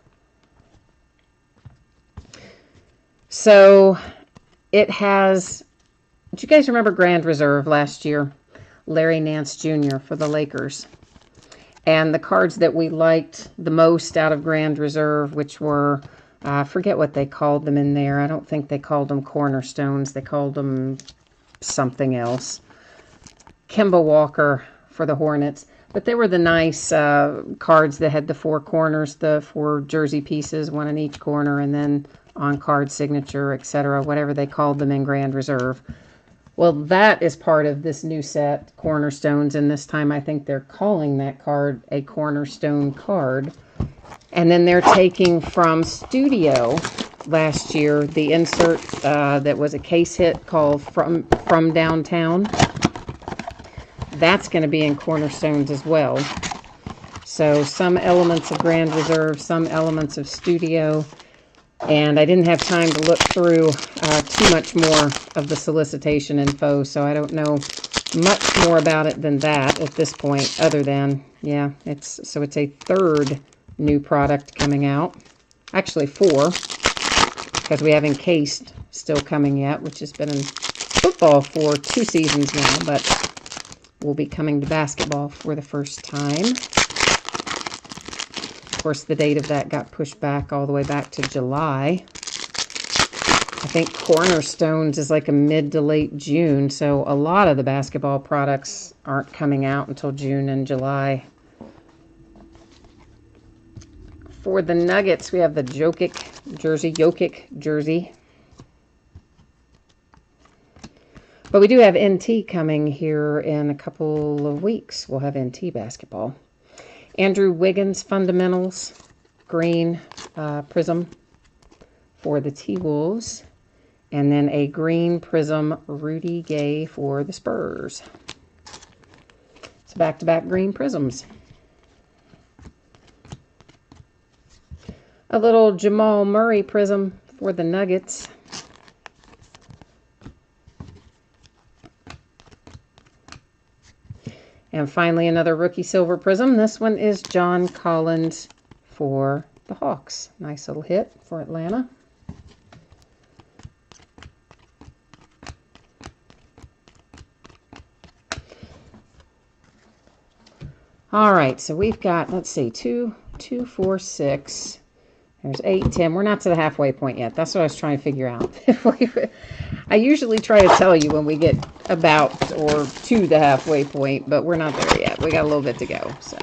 So it has, do you guys remember Grand Reserve last year? Larry Nance Jr. for the Lakers. And the cards that we liked the most out of Grand Reserve, which were, I forget what they called them in there. I don't think they called them Cornerstones. They called them something else. Kemba Walker for the Hornets. But they were the nice cards that had the four corners, the four jersey pieces, one in each corner, and then on-card signature, etc., whatever they called them in Grand Reserve. Well, that is part of this new set, Cornerstones, and this time I think they're calling that card a Cornerstone card. And then they're taking from Studio last year the insert that was a case hit called From Downtown. That's going to be in Cornerstones as well. So some elements of Grand Reserve, some elements of Studio. And I didn't have time to look through too much more of the solicitation info, so I don't know much more about it than that at this point, other than, yeah, it's a third new product coming out. Actually 4, because we have Encased still coming yet, which has been in football for 2 seasons now, but will be coming to basketball for the first time. Of course, the date of that got pushed back all the way back to July. I think Cornerstones is like a mid to late June, so a lot of the basketball products aren't coming out until June and July. For the Nuggets, we have the Jokic jersey. But we do have NT coming here in a couple of weeks. We'll have NT basketball. Andrew Wiggins Fundamentals, green Prizm for the T-Wolves. And then a green Prizm Rudy Gay for the Spurs. So back-to-back green Prizms. A little Jamal Murray Prizm for the Nuggets. And finally, another rookie silver Prizm. This one is John Collins for the Hawks. Nice little hit for Atlanta. All right, so we've got, let's see, 2, 4, 6. There's 8, 10. We're not to the halfway point yet. That's what I was trying to figure out. I usually try to tell you when we get about or to the halfway point, but we're not there yet. We got a little bit to go, so.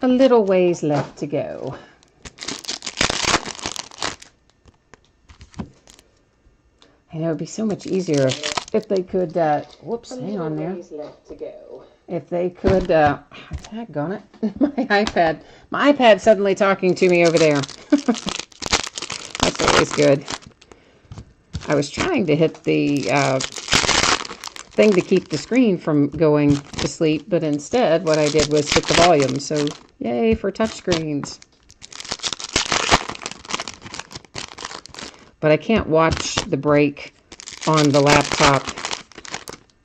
A little ways left to go. I know it'd be so much easier if they could, whoops, hang on there. Left to go. If they could, daggone it, my iPad suddenly talking to me over there. That's always good. I was trying to hit the thing to keep the screen from going to sleep, but instead what I did was hit the volume, so yay for touchscreens. But I can't watch the break on the laptop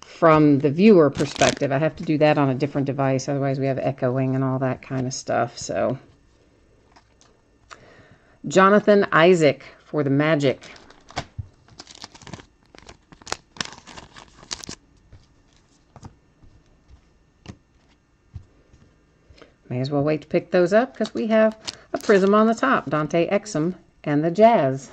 from the viewer perspective. I have to do that on a different device, otherwise we have echoing and all that kind of stuff. So Jonathan Isaac for the Magic. May as well wait to pick those up because we have a Prizm on the top, Dante Exum and the Jazz.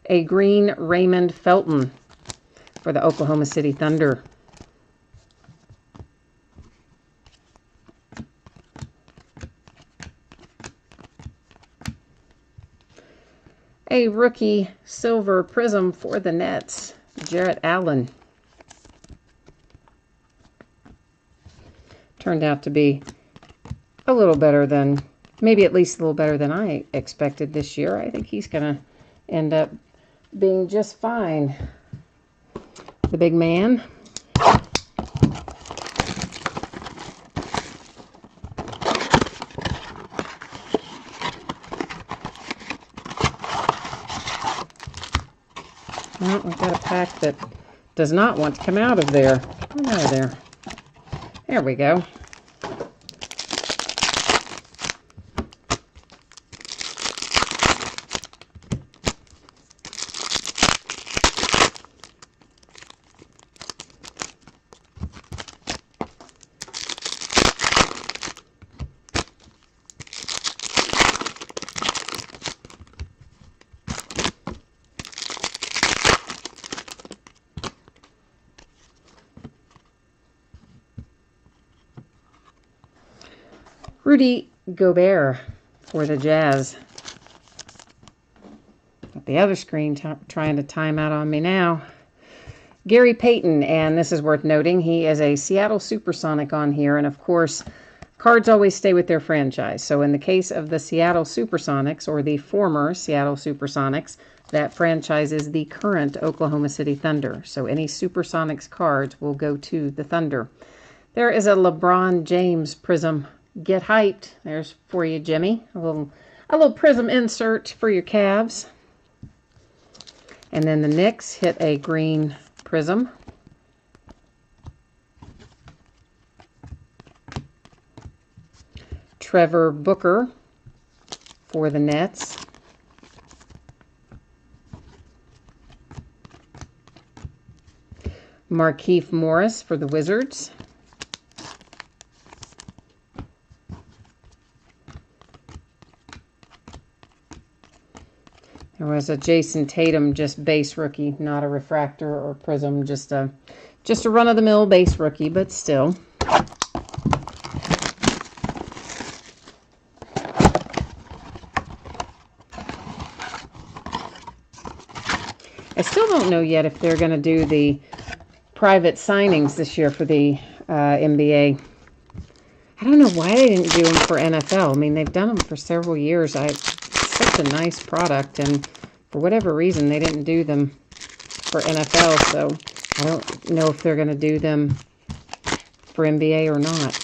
A green Raymond Felton for the Oklahoma City Thunder. A rookie silver Prizm for the Nets, Jarrett Allen. Turned out to be a little better than, maybe at least a little better than I expected this year. I think he's going to end up being just fine. The big man. Well, we've got a pack that does not want to come out of there. Come out of there. There we go. Rudy Gobert for the Jazz. Got the other screen trying to time out on me now. Gary Payton, and this is worth noting, he is a Seattle Supersonic on here, and of course, cards always stay with their franchise. So in the case of the Seattle Supersonics, or the former Seattle Supersonics, that franchise is the current Oklahoma City Thunder. So any Supersonics cards will go to the Thunder. There is a LeBron James Prizm. Get hyped. There's for you, Jimmy. A little Prizm insert for your Cavs. And then the Knicks hit a green Prizm. Trevor Booker for the Nets. Markieff Morris for the Wizards. There was a Jason Tatum, just base rookie, not a refractor or Prizm, just a run-of-the-mill base rookie, but still. I still don't know yet if they're going to do the private signings this year for the NBA. I don't know why they didn't do them for NFL. I mean, they've done them for several years. Such a nice product, and for whatever reason they didn't do them for NFL, so I don't know if they're going to do them for NBA or not.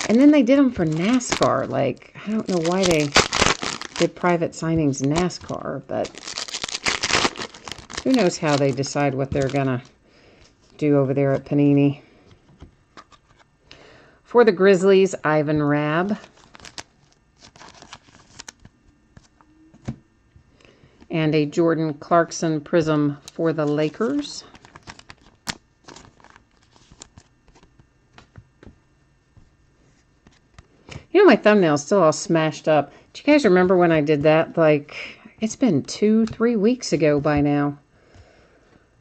And then they did them for NASCAR. Like, I don't know why they did private signings NASCAR, but who knows how they decide what they're going to do over there at Panini. For the Grizzlies, Ivan Rabb. And a Jordan Clarkson Prizm for the Lakers. You know, my thumbnail's still all smashed up. Do you guys remember when I did that? Like, it's been 2-3 weeks ago by now.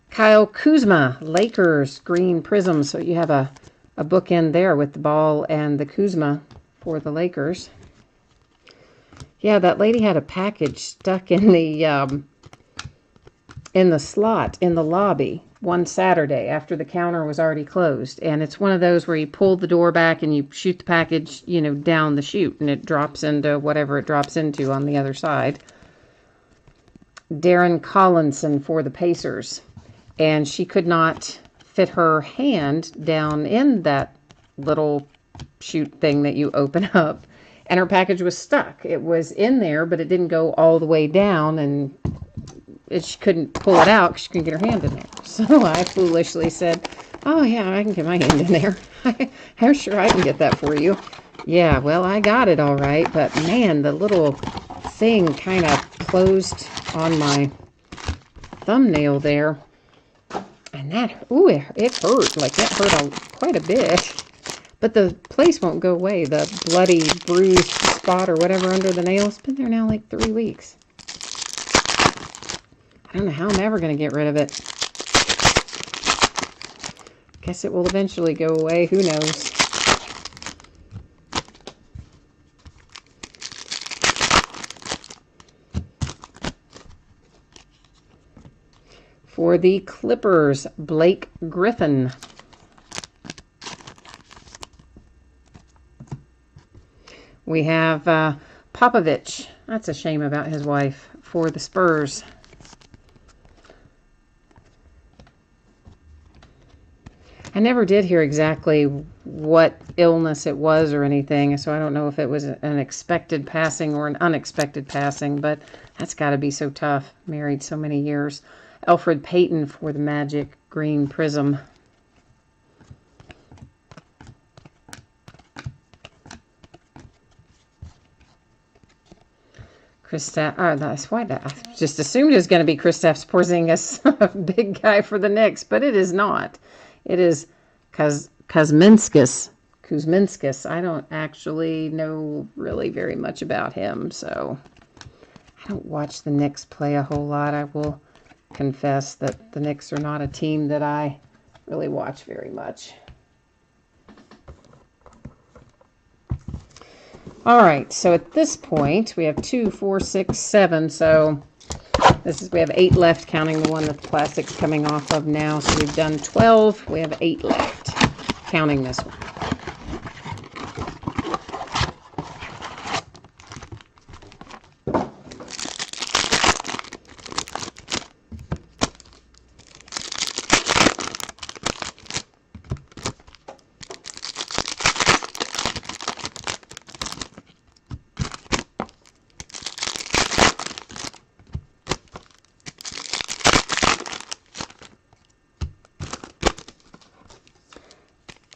Kyle Kuzma, Lakers, green Prizm. So you have a bookend there with the ball and the Kuzma for the Lakers. Yeah, that lady had a package stuck in the slot in the lobby one Saturday after the counter was already closed. And it's one of those where you pull the door back and you shoot the package, you know, down the chute, and it drops into whatever it drops into on the other side. Darren Collinson for the Pacers. And she could not fit her hand down in that little chute thing that you open up. And her package was stuck. It was in there, but it didn't go all the way down, and she couldn't pull it out because she couldn't get her hand in there. So I foolishly said, oh, yeah, I can get my hand in there. I'm sure I can get that for you. Yeah, well, I got it all right, but man, the little thing kind of closed on my thumbnail there. And that, ooh, it hurt. Like, it hurt quite a bit. But the place won't go away. The bloody, bruised spot or whatever under the nail. It's been there now like 3 weeks. I don't know how I'm ever going to get rid of it. Guess it will eventually go away. Who knows? For the Clippers, Blake Griffin. We have Popovich. That's a shame about his wife. For the Spurs. I never did hear exactly what illness it was or anything, so I don't know if it was an expected passing or an unexpected passing, but that's got to be so tough. Married so many years. Elfrid Payton for the Magic, green Prizm. That's why I just assumed it was going to be Kristaps Porzingis, big guy for the Knicks, but it is not. It is Kuzminskas. I don't actually know really very much about him, so I don't watch the Knicks play a whole lot. I will confess that the Knicks are not a team that I really watch very much. All right, so at this point, we have 2, 4, 6, 7. So we have 8 left, counting the one that the plastic's coming off of now. So we've done 12. We have 8 left, counting this one.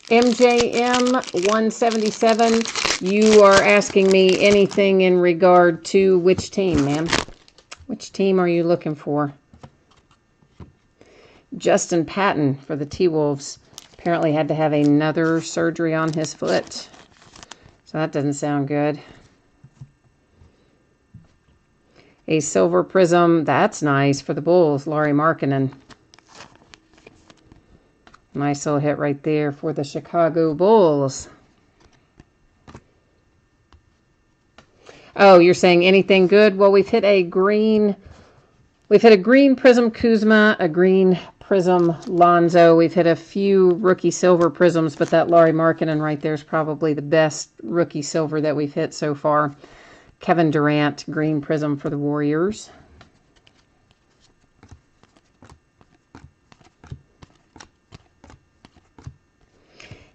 MJM 177, you are asking me anything in regard to which team, ma'am? Which team are you looking for? Justin Patton for the T-Wolves apparently had to have another surgery on his foot. So that doesn't sound good. A silver prism, that's nice for the Bulls, Lauri Markkanen. Nice little hit right there for the Chicago Bulls. Oh, you're saying anything good? Well, we've hit a green Prism Kuzma, a green Prism Lonzo. We've hit a few rookie silver prisms, but that Lauri Markkanen right there is probably the best rookie silver that we've hit so far. Kevin Durant, green prism for the Warriors.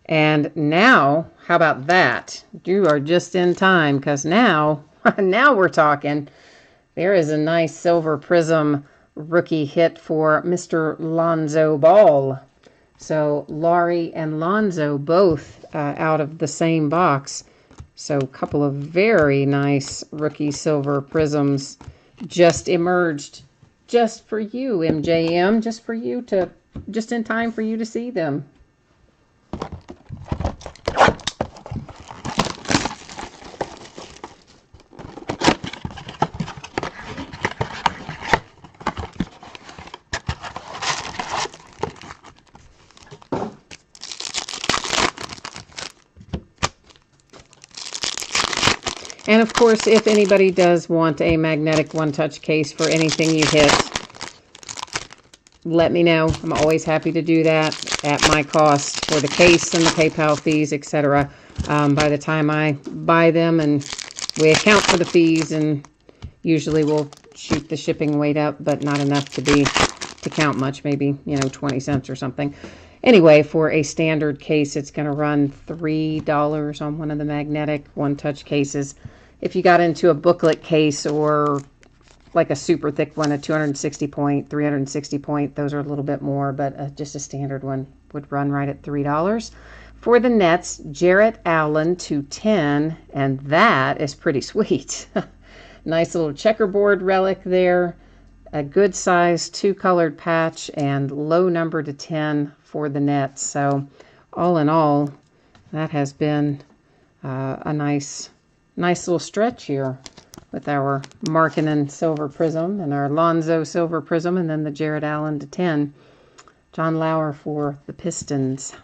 And now, how about that? You are just in time, because now we're talking. There is a nice silver prism rookie hit for Mr. Lonzo Ball. So Lauri and Lonzo both out of the same box. So a couple of very nice rookie silver prisms just emerged just for you, MJM, just in time for you to see them. And of course, if anybody does want a magnetic one-touch case for anything you hit, let me know. I'm always happy to do that at my cost for the case and the PayPal fees, etc. By the time I buy them, and we account for the fees, and usually we'll shoot the shipping weight up, but not enough to count much, maybe 20 cents or something. Anyway, for a standard case, it's going to run $3 on one of the magnetic one-touch cases. If you got into a booklet case or like a super thick one, a 260 point, 360 point, those are a little bit more, but just a standard one would run right at $3. For the Nets, Jarrett Allen to 10, and that is pretty sweet. Nice little checkerboard relic there. A good size 2-colored patch and low number to 10 for the Nets. So all in all, that has been a nice little stretch here with our Markkanen silver prism and our Lonzo silver prism, and then the Jarrett Allen to 10. John Lauer for the Pistons.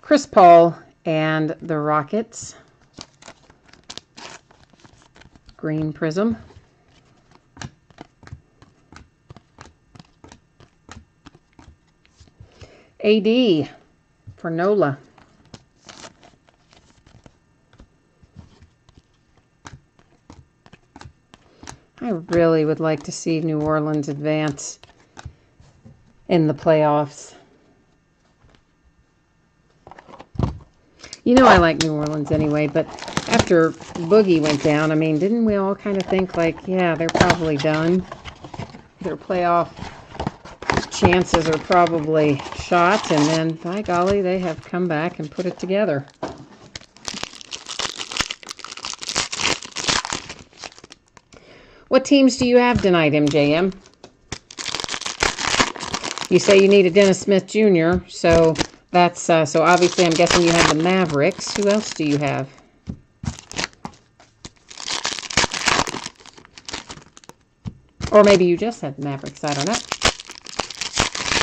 Chris Paul and the Rockets. Green prism. AD for Nola. I really would like to see New Orleans advance in the playoffs. I like New Orleans anyway, but after Boogie went down, I mean, didn't we all kind of think like, yeah, they're probably done? Their playoff chances are probably shot, and then, by golly, they have come back and put it together. What teams do you have tonight, MJM? You say you need a Dennis Smith Jr., so that's, so obviously I'm guessing you have the Mavericks. Who else do you have? Or maybe you just had the Mavericks, I don't know.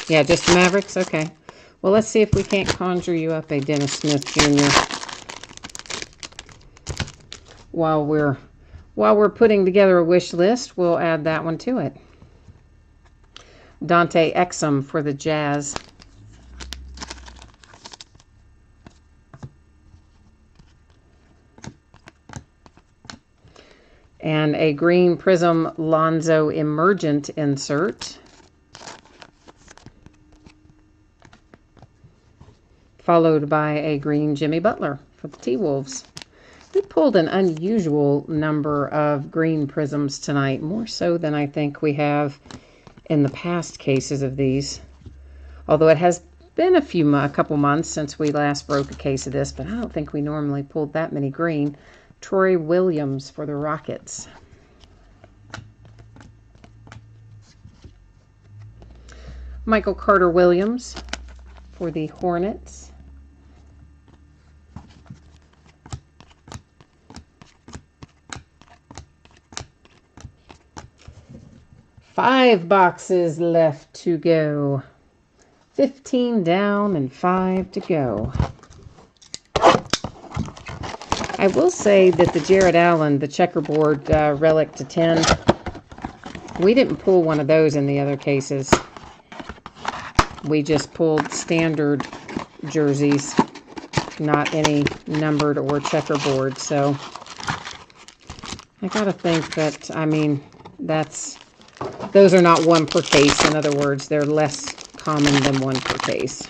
Yeah, just the Mavericks? Okay. Well, let's see if we can't conjure you up a Dennis Smith Jr. While we're putting together a wish list, we'll add that one to it. Dante Exum for the Jazz. And a green Prizm Lonzo Emergent insert. Followed by a green Jimmy Butler for the T-Wolves. We pulled an unusual number of green Prizms tonight, more so than I think we have in the past cases of these. Although it has been a couple months since we last broke a case of this, but I don't think we normally pulled that many green. Troy Williams for the Rockets. Michael Carter Williams for the Hornets. Five boxes left to go. 15 down and 5 to go. I will say that the Jared Allen, the checkerboard relic to 10, we didn't pull one of those in the other cases. We just pulled standard jerseys, not any numbered or checkerboard. So I gotta think that, I mean, those are not one per case. In other words, they're less common than one per case.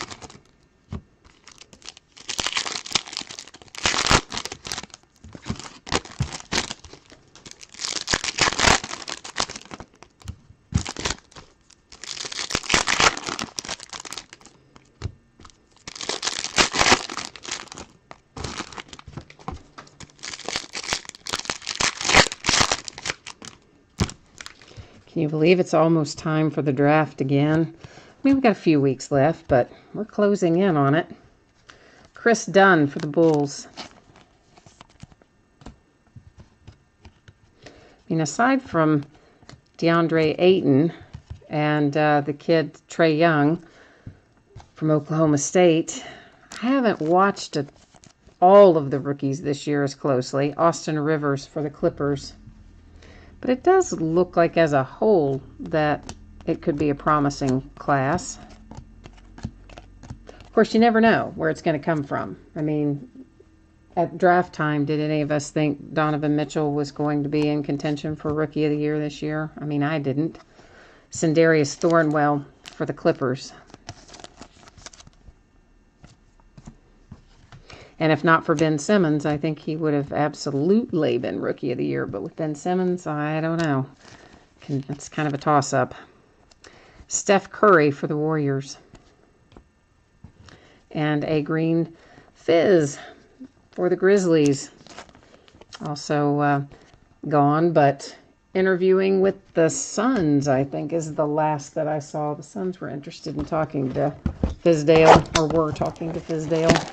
Can you believe it's almost time for the draft again? I mean, we've got a few weeks left, but we're closing in on it. Chris Dunn for the Bulls. I mean, aside from DeAndre Ayton and the kid Trae Young from Oklahoma State, I haven't watched all of the rookies this year as closely. Austin Rivers for the Clippers. But it does look like as a whole that it could be a promising class. Of course, you never know where it's going to come from. I mean, at draft time, did any of us think Donovan Mitchell was going to be in contention for Rookie of the Year this year? I mean, I didn't. Sindarius Thornwell for the Clippers. And if not for Ben Simmons, I think he would have absolutely been Rookie of the Year. But with Ben Simmons, I don't know. It's kind of a toss-up. Steph Curry for the Warriors. And a green Fizz for the Grizzlies. Also gone, but interviewing with the Suns, I think, is the last that I saw. The Suns were interested in talking to Fizdale, or were talking to Fizdale.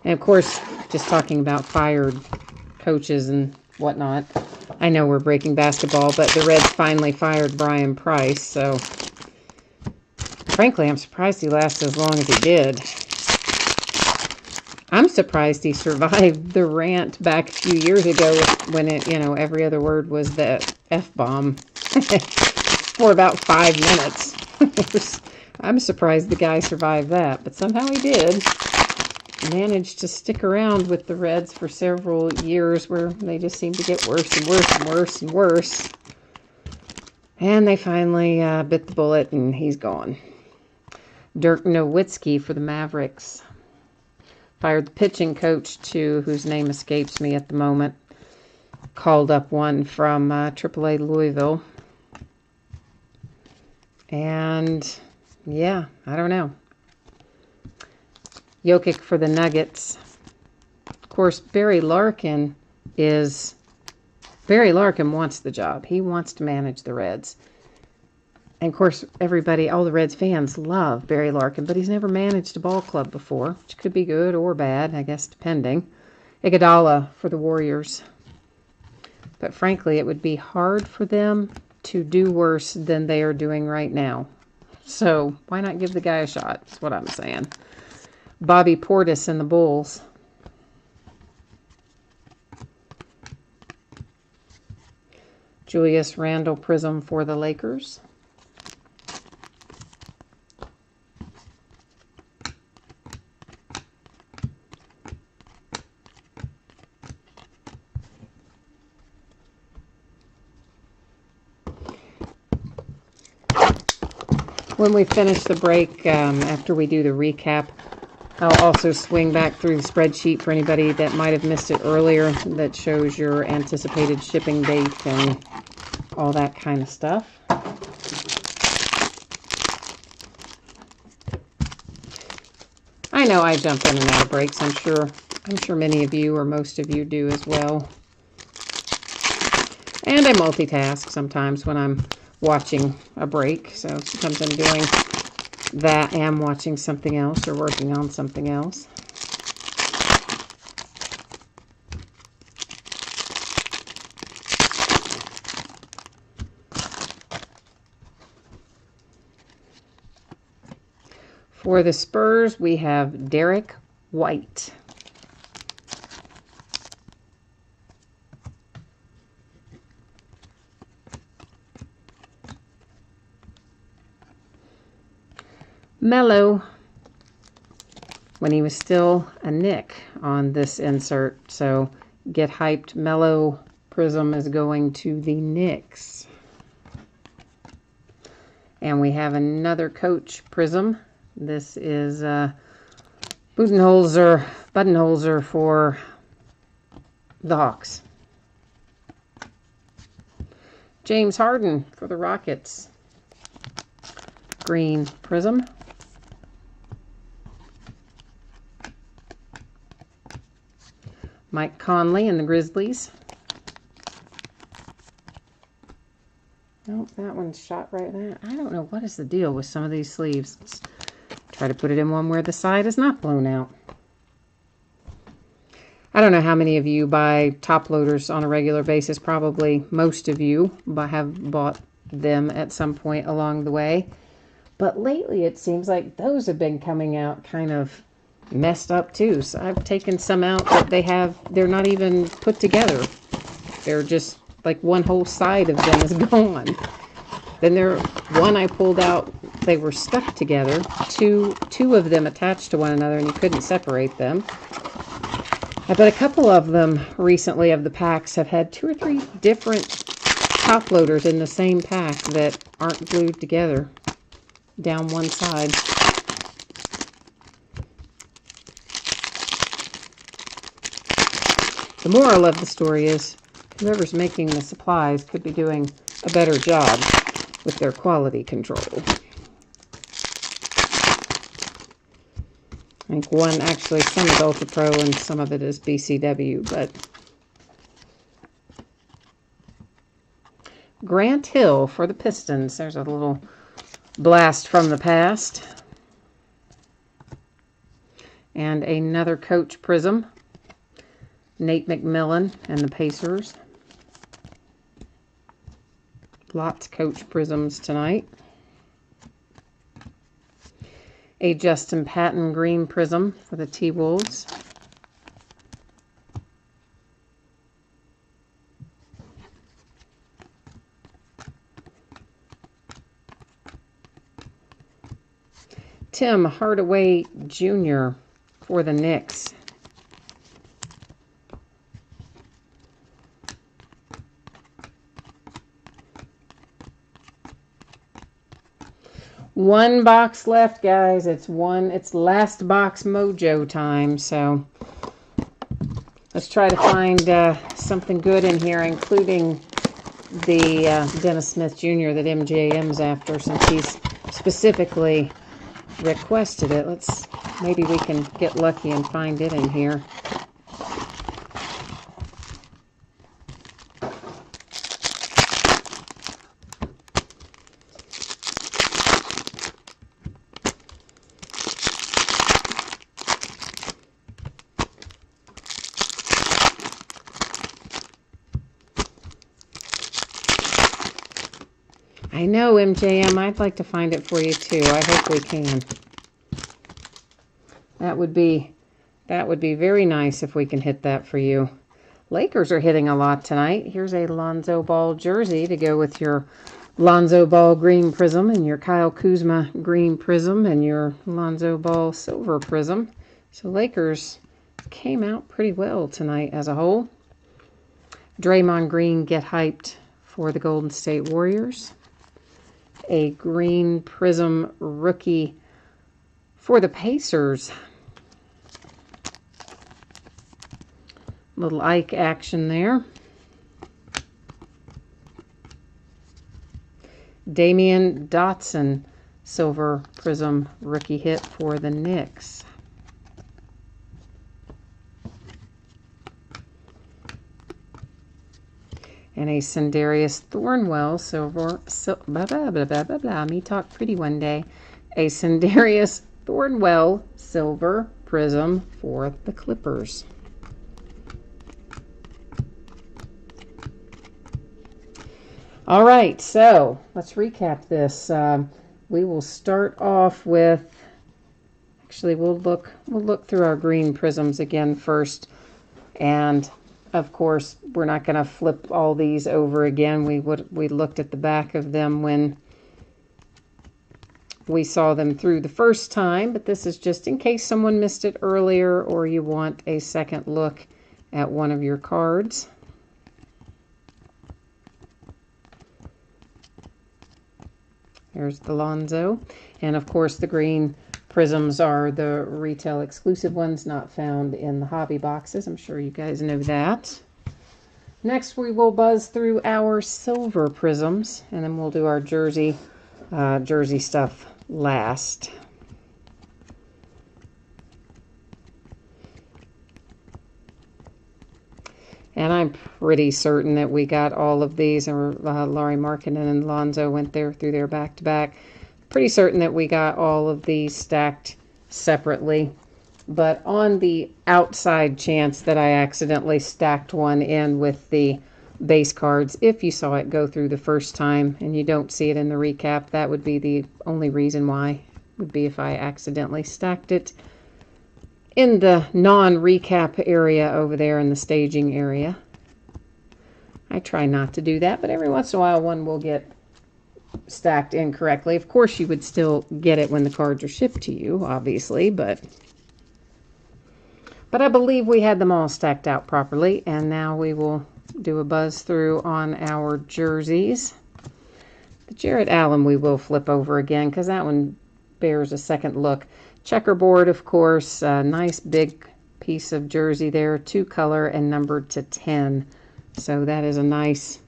And, of course, just talking about fired coaches and whatnot. I know we're breaking basketball, but the Reds finally fired Brian Price. So, frankly, I'm surprised he lasted as long as he did. I'm surprised he survived the rant back a few years ago when every other word was the F-bomb for about 5 minutes. I'm surprised the guy survived that, but somehow he did. Managed to stick around with the Reds for several years where they just seemed to get worse and worse and worse and worse. And they finally bit the bullet and he's gone. Dirk Nowitzki for the Mavericks. Fired the pitching coach too, whose name escapes me at the moment. Called up one from AAA Louisville. And yeah, I don't know. Jokic for the Nuggets. Of course, Barry Larkin wants the job. He wants to manage the Reds. And, of course, all the Reds fans love Barry Larkin, but he's never managed a ball club before, which could be good or bad, I guess, depending. Iguodala for the Warriors. But frankly, it would be hard for them to do worse than they are doing right now. So why not give the guy a shot? That's what I'm saying. Bobby Portis and the Bulls. Julius Randle Prizm for the Lakers. When we finish the break, after we do the recap, I'll also swing back through the spreadsheet for anybody that might have missed it earlier that shows your anticipated shipping date and all that kind of stuff. I know I jump in and out of breaks. I'm sure many of you or most of you do as well. And I multitask sometimes when I'm watching a break. So sometimes I'm doing that and watching something else or working on something else. For the Spurs, we have Derek White. Melo, when he was still a Knick on this insert. So get hyped. Melo Prizm is going to the Knicks. And we have another Coach Prizm. This is Budenholzer for the Hawks. James Harden for the Rockets. Green Prizm. Mike Conley and the Grizzlies. Nope, that one's shot right there. I don't know what is the deal with some of these sleeves. Let's try to put it in one where the side is not blown out. I don't know how many of you buy top loaders on a regular basis. Probably most of you have bought them at some point along the way. But lately it seems like those have been coming out kind of messed up too. So I've taken some out that they're not even put together. They're just like one whole side of them is gone. Then one I pulled out, they were stuck together. Two of them attached to one another and you couldn't separate them. But a couple of them recently of the packs have had 2 or 3 different top loaders in the same pack that aren't glued together down one side. The moral of the story is whoever's making the supplies could be doing a better job with their quality control. I think one actually, some is Ultra Pro and some of it is BCW, but Grant Hill for the Pistons. There's a little blast from the past. And another Coach Prizm. Nate McMillan and the Pacers. Lots of Coach Prizms tonight. A Justin Patton Green Prizm for the T-Wolves. Tim Hardaway Jr. for the Knicks. One box left, guys. It's last box mojo time, so let's try to find something good in here, including the Dennis Smith Jr. that MJM's after, since he's specifically requested it. Maybe we can get lucky and find it in here. I know, MJM. I'd like to find it for you too. I hope we can. That would be very nice if we can hit that for you. Lakers are hitting a lot tonight. Here's a Lonzo Ball jersey to go with your Lonzo Ball green prism and your Kyle Kuzma green prism and your Lonzo Ball silver prism. So Lakers came out pretty well tonight as a whole. Draymond Green, get hyped for the Golden State Warriors. A green prism rookie for the Pacers. Little Ike action there. Damian Dotson, silver prism rookie hit for the Knicks. And a Sindarius Thornwell, silver, me talk pretty one day. A Sindarius Thornwell, silver prism for the Clippers. All right, so let's recap this. We will start off with, actually we'll look through our green prisms again first. And of course, we're not going to flip all these over again. We looked at the back of them when we saw them through the first time, but this is just in case someone missed it earlier or you want a second look at one of your cards. There's the Lonzo. And of course the green prisms are the retail exclusive ones, not found in the hobby boxes. I'm sure you guys know that. Next we will buzz through our silver prisms, and then we'll do our jersey stuff last. And I'm pretty certain that we got all of these, and Laurie Markkinen and Lonzo went there through their back-to-back. Pretty certain that we got all of these stacked separately. But on the outside chance that I accidentally stacked one in with the base cards, if you saw it go through the first time and you don't see it in the recap, that would be the only reason why, would be if I accidentally stacked it in the non-recap area over there in the staging area. I try not to do that, but every once in a while one will get stacked incorrectly. Of course you would still get it when the cards are shipped to you, obviously, but I believe we had them all stacked out properly. And now we will do a buzz through on our jerseys. The Jarrett Allen we will flip over again because that one bears a second look. Checkerboard, of course, a nice big piece of jersey there, 2-color and numbered to 10. So that is a nice,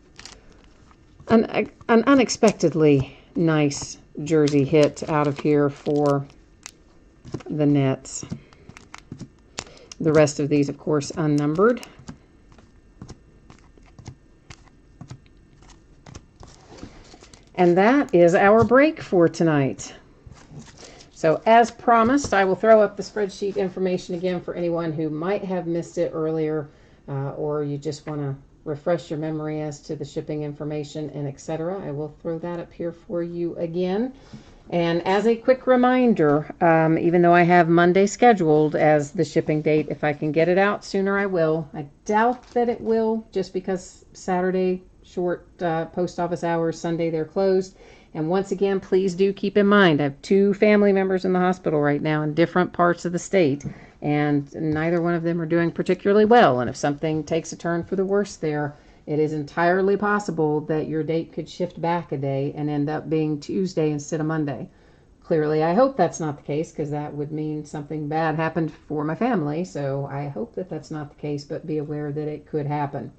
an unexpectedly nice jersey hit out of here for the Nets. The rest of these, of course, unnumbered. And that is our break for tonight. So as promised, I will throw up the spreadsheet information again for anyone who might have missed it earlier, or you just want to refresh your memory as to the shipping information and etc. I will throw that up here for you again. And as a quick reminder, even though I have Monday scheduled as the shipping date, if I can get it out sooner, I will. I doubt that it will, just because Saturday, short post office hours, Sunday they're closed. And once again, please do keep in mind, I have 2 family members in the hospital right now in different parts of the state, and neither one of them are doing particularly well. And if something takes a turn for the worse there, it is entirely possible that your date could shift back a day and end up being Tuesday instead of Monday. Clearly, I hope that's not the case, because that would mean something bad happened for my family. So I hope that that's not the case, but be aware that it could happen.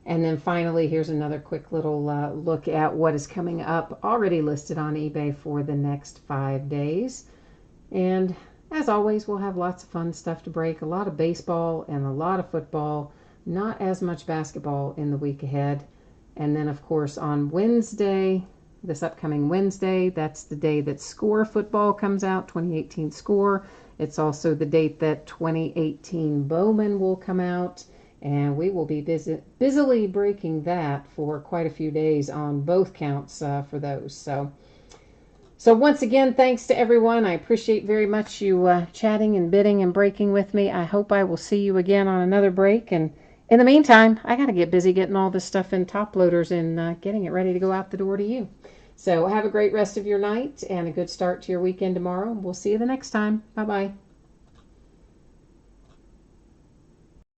And then finally, here's another quick little look at what is coming up, already listed on eBay for the next 5 days. And as always, we'll have lots of fun stuff to break, a lot of baseball and a lot of football, not as much basketball in the week ahead. And then, of course, on Wednesday, this upcoming Wednesday, that's the day that Score football comes out, 2018 Score. It's also the date that 2018 Bowman will come out. And we will be busily breaking that for quite a few days on both counts for those. So once again, thanks to everyone. I appreciate very much you chatting and bidding and breaking with me. I hope I will see you again on another break. And in the meantime, I got to get busy getting all this stuff in top loaders and getting it ready to go out the door to you. So have a great rest of your night and a good start to your weekend tomorrow. We'll see you the next time. Bye-bye.